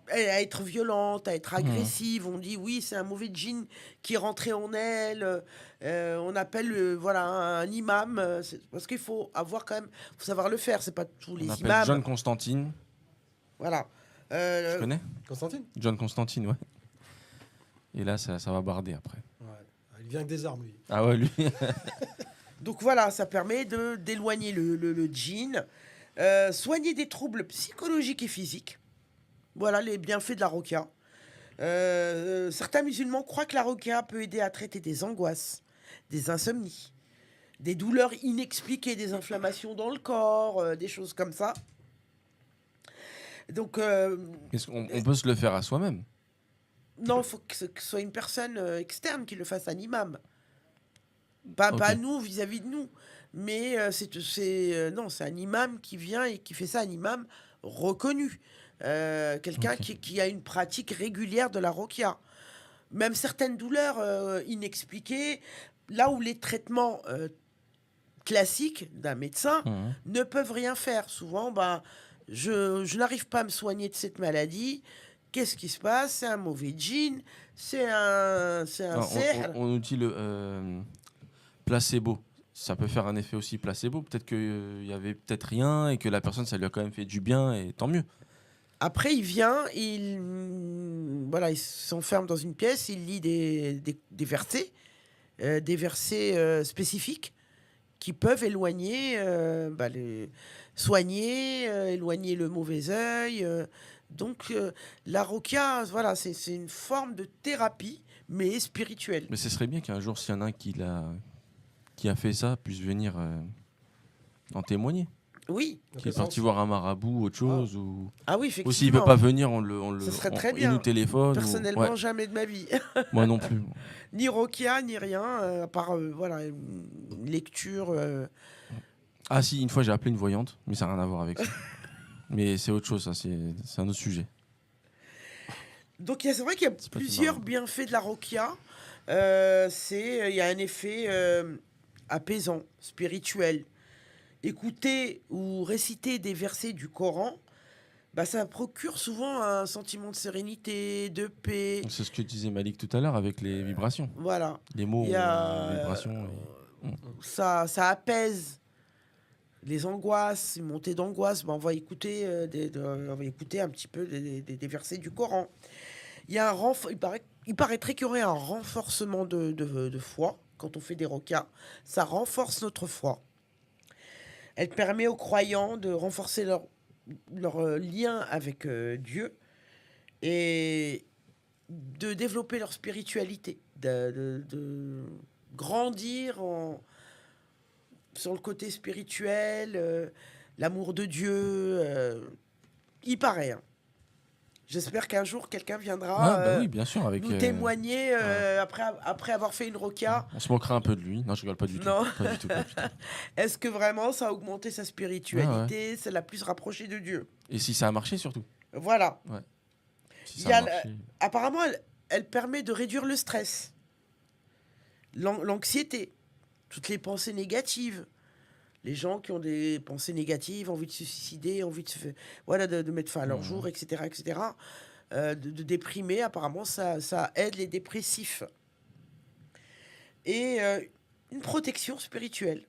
à être violente, à être agressive. On dit oui, c'est un mauvais djinn qui est rentré en elle. On appelle un imam, parce qu'il faut avoir quand même, faut savoir le faire. C'est pas tous les imams. John Constantine. Voilà. Tu connais Constantine? John Constantine, ouais. Et là, ça va barder après. Ouais. Il vient avec des armes, lui. Ah ouais, lui. Donc voilà, ça permet d'éloigner le djinn, soigner des troubles psychologiques et physiques. Voilà les bienfaits de la roquia. Certains musulmans croient que la roquia peut aider à traiter des angoisses, des insomnies, des douleurs inexpliquées, des inflammations dans le corps, des choses comme ça. Donc, on peut se le faire à soi-même. Non, il faut que ce soit une personne externe qui le fasse, un imam. Pas nous, vis-à-vis de nous. Mais c'est un imam qui vient et qui fait ça, un imam reconnu. Quelqu'un qui a une pratique régulière de la roquia. Même certaines douleurs inexpliquées, là où les traitements classiques d'un médecin ne peuvent rien faire. Souvent, je n'arrive pas à me soigner de cette maladie. Qu'est-ce qui se passe? C'est un mauvais djinn, c'est un cerf. On nous dit le placebo. Ça peut faire un effet aussi placebo. Peut-être qu'il y avait peut-être rien et que la personne, ça lui a quand même fait du bien et tant mieux. Après, il vient, il s'enferme dans une pièce, il lit des versets spécifiques qui peuvent éloigner, soigner, éloigner le mauvais œil. Donc, la roquia, voilà, c'est une forme de thérapie, mais spirituelle. Mais ce serait bien qu'un jour, s'il y en a un qui a fait ça, puisse venir en témoigner. Oui. Qui est parti voir un marabout, autre chose. Ah oui, effectivement. Ou s'il ne peut pas venir, ça serait très bien. Il nous téléphone. Personnellement, jamais de ma vie. Moi non plus. Ni roquia, ni rien, à part une lecture. Ah si, une fois j'ai appelé une voyante, mais ça n'a rien à voir avec ça. Mais c'est autre chose, ça, c'est un autre sujet. Donc c'est vrai qu'il y a plusieurs bienfaits de la roquia. Il y a un effet apaisant, spirituel. Écouter ou réciter des versets du Coran Ça procure souvent un sentiment de sérénité, de paix. C'est ce que disait Malik tout à l'heure avec les vibrations. Voilà. Les mots, Il y a, les vibrations. ça apaise les angoisses, une montée d'angoisse. On va écouter, on va écouter un petit peu des versets du Coran. Il y a il paraîtrait qu'il y aurait un renforcement de foi quand on fait des rokas. Ça renforce notre foi. Elle permet aux croyants de renforcer leur lien avec Dieu et de développer leur spiritualité, de grandir sur le côté spirituel, l'amour de Dieu. Il paraît. Hein. J'espère qu'un jour quelqu'un viendra oui, bien sûr, avec, nous témoigner après avoir fait une rokia. On se moquera un peu de lui. Non, je rigole pas du tout. Non. Pas du tout, pas du tout. Est-ce que vraiment ça a augmenté sa spiritualité, ça l'a plus rapproché de Dieu? Et si ça a marché surtout. Voilà. Ouais. Si Il ça y a a marché. apparemment, elle permet de réduire le stress, l'anxiété, toutes les pensées négatives. Les gens qui ont des pensées négatives, envie de se suicider, envie de mettre fin à leur jour, etc., etc., de déprimer, apparemment, ça aide les dépressifs. Et une protection spirituelle,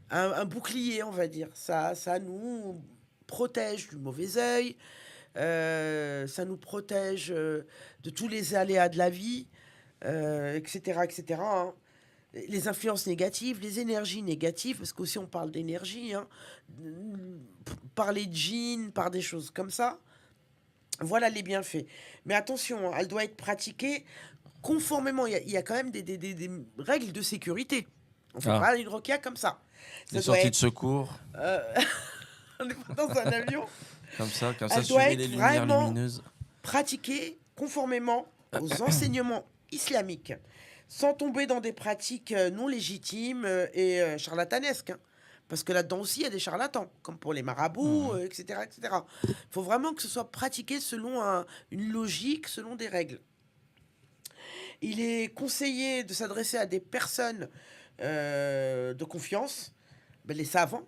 un bouclier, on va dire. Ça nous protège du mauvais œil, ça nous protège de tous les aléas de la vie, etc., etc., hein. Les influences négatives, les énergies négatives, parce qu'aussi on parle d'énergie, hein, par les djinns, par des choses comme ça. Voilà les bienfaits. Mais attention, elle doit être pratiquée conformément. Il y a quand même des règles de sécurité. On ne fait pas une rokia comme ça. Les sorties de secours. On n'est pas dans un avion. Comme ça, Elle suivez doit les être lumières vraiment lumineuses. pratiquée conformément aux enseignements islamiques, sans tomber dans des pratiques non légitimes et charlatanesques. Hein. Parce que là-dedans aussi, il y a des charlatans, comme pour les marabouts, etc., etc. Il faut vraiment que ce soit pratiqué selon une logique, selon des règles. Il est conseillé de s'adresser à des personnes de confiance, les savants,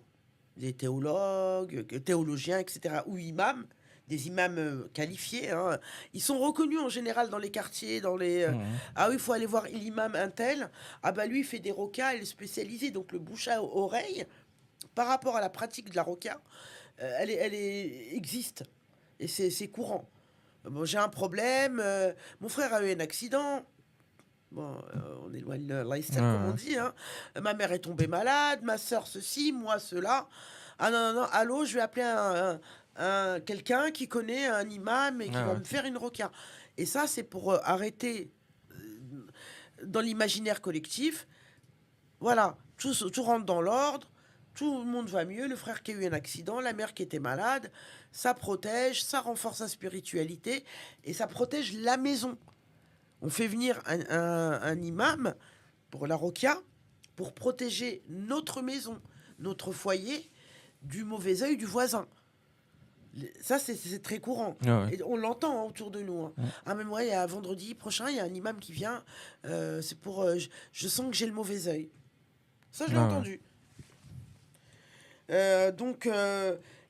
les théologues, théologiens, etc., ou imams, des imams qualifiés. Hein. Ils sont reconnus en général dans les quartiers, dans les... Ah oui, il faut aller voir l'imam un tel. Ah bah lui, il fait des rokas, il est spécialisé. Donc le bouche à oreille, par rapport à la pratique de la roka, elle existe. Et c'est courant. Bon, j'ai un problème, mon frère a eu un accident. Bon, on éloigne l'Aïstel, comme on dit. Hein. Ma mère est tombée malade, ma soeur ceci, moi cela. Ah non, allô, je vais appeler quelqu'un qui connaît un imam et qui va me faire une rokia. Et ça, c'est pour arrêter dans l'imaginaire collectif. Voilà, tout rentre dans l'ordre, tout le monde va mieux, le frère qui a eu un accident, la mère qui était malade, ça protège, ça renforce sa spiritualité et ça protège la maison. On fait venir un imam pour la rokia pour protéger notre maison, notre foyer du mauvais œil du voisin. Ça, c'est très courant. Et on l'entend autour de nous. Hein. Ah, mais moi, vendredi prochain, il y a un imam qui vient. C'est pour... je sens que j'ai le mauvais œil. Ça, je l'ai entendu. Donc,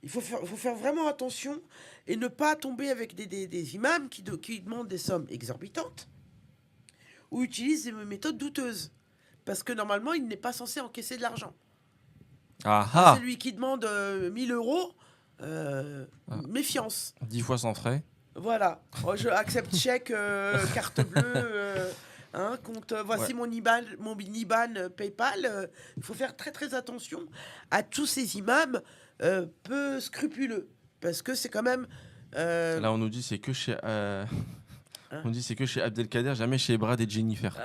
il faut faire vraiment attention et ne pas tomber avec des imams qui demandent des sommes exorbitantes ou utilisent des méthodes douteuses. Parce que normalement, il n'est pas censé encaisser de l'argent. Celui qui demande 1000 euros, méfiance. 10 fois sans frais. Voilà. Je accepte chèque, carte bleue, compte. Voici mon IBAN PayPal. Il faut faire très très attention à tous ces imams peu scrupuleux. Parce que c'est quand même... Là, on nous dit c'est que chez... On dit c'est que chez Abdelkader, jamais chez Brad et Jennifer.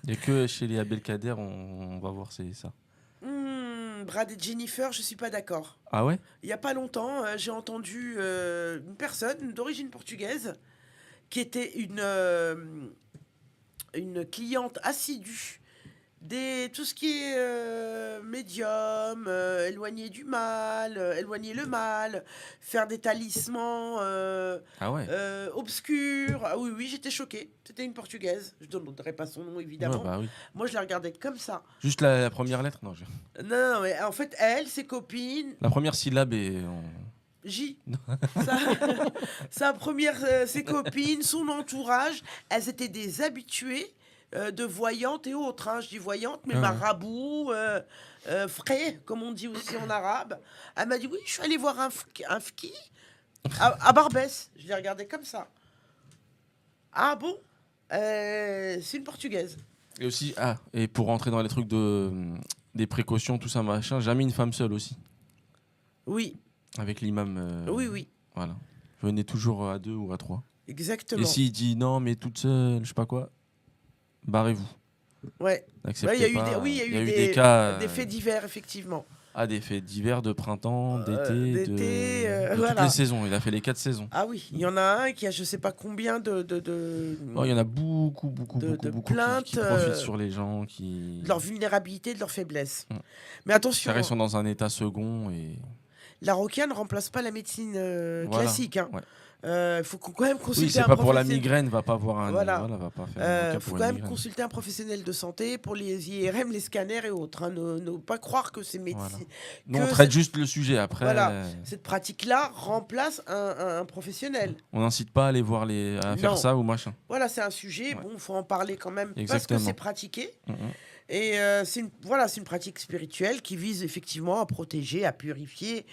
Et que chez les Abdelkader, on va voir c'est ça. Brad et Jennifer, je suis pas d'accord. Ah ouais? Il y a pas longtemps, j'ai entendu une personne d'origine portugaise qui était une cliente assidue tout ce qui est médium, éloigner du mal, éloigner le mal, faire des talismans obscurs. Ah oui, j'étais choquée. C'était une Portugaise. Je ne donnerai pas son nom, évidemment. Oui. Moi, je la regardais comme ça. Juste la première lettre? Non, non, mais en fait, elle, ses copines... La première syllabe est... J. Sa première, ses copines, son entourage, elles étaient des habituées de voyantes et autres. Hein. Je dis voyantes, mais marabouts, frais, comme on dit aussi en arabe. Elle m'a dit oui, je suis allée voir un fki à Barbès. Je l'ai regardé comme ça. Ah bon, c'est une Portugaise. Et aussi, et pour rentrer dans les trucs des précautions, tout ça, machin, jamais une femme seule aussi. Oui. Avec l'imam. Oui. Voilà. Venez toujours à 2 ou à 3. Exactement. Et s'il dit non, mais toute seule, je sais pas quoi, barrez-vous. Ouais. Il y a eu des cas. Des faits divers, effectivement. Des faits divers de printemps, d'été, de voilà. toutes les saisons. Il a fait les 4 saisons. Ah oui, il y en a un qui a je sais pas combien de il y en a beaucoup plaintes qui profitent sur les gens, de leur vulnérabilité, de leur faiblesse. Mais attention. Ils sont dans un état second et... La Rokia ne remplace pas la médecine classique. Hein. Ouais. Faut quand même consulter c'est pas pour la migraine, va pas voir un. Voilà. Va pas faire faut quand même consulter un professionnel de santé pour les IRM, les scanners et autres. Hein. Ne pas croire que c'est médecine. Voilà. On traite juste le sujet après. Voilà. Cette pratique-là remplace un professionnel. On n'incite pas à aller voir à faire ça ou machin. Voilà, c'est un sujet. Bon, faut en parler quand même parce que c'est pratiqué. Et c'est une pratique spirituelle qui vise effectivement à protéger, à purifier,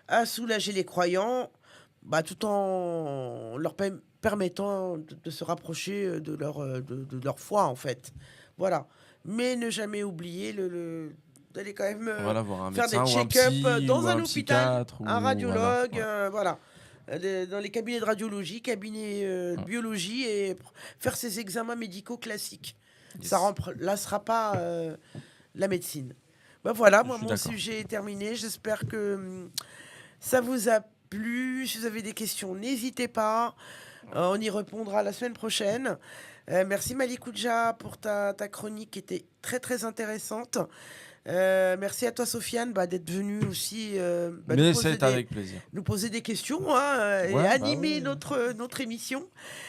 à soulager les croyants, tout en leur permettant de se rapprocher de leur foi, en fait. Voilà. Mais ne jamais oublier d'aller quand même voir un faire des médecin, check-up dans un hôpital, un radiologue, dans les cabinets de radiologie, cabinets de biologie, et faire ses examens médicaux classiques. Yes. Ça remplacera pas la médecine. Voilà, mon sujet est terminé. J'espère que ça vous a plu. Si vous avez des questions, n'hésitez pas. On y répondra la semaine prochaine. Merci Malikoudja pour ta chronique qui était très très intéressante. Merci à toi Sofiane d'être venu aussi avec plaisir. Nous poser des questions et animer notre émission.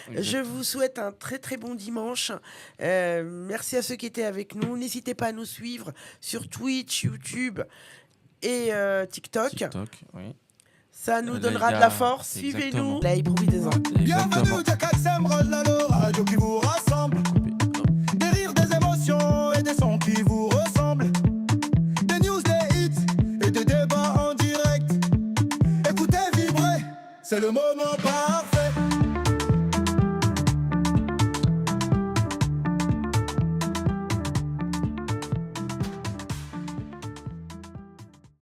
Exactement. Je vous souhaite un très très bon dimanche. Merci à ceux qui étaient avec nous. N'hésitez pas à nous suivre sur Twitch, YouTube et TikTok. Oui. Ça nous donnera de la force. Suivez-nous. Là, profitez-en. Bienvenue à KSM Radio, radio qui vous rassemble. Des rires, des émotions et des sons qui vous ressemblent. Des news, des hits et des débats en direct. Écoutez vibrer, c'est le moment parfait.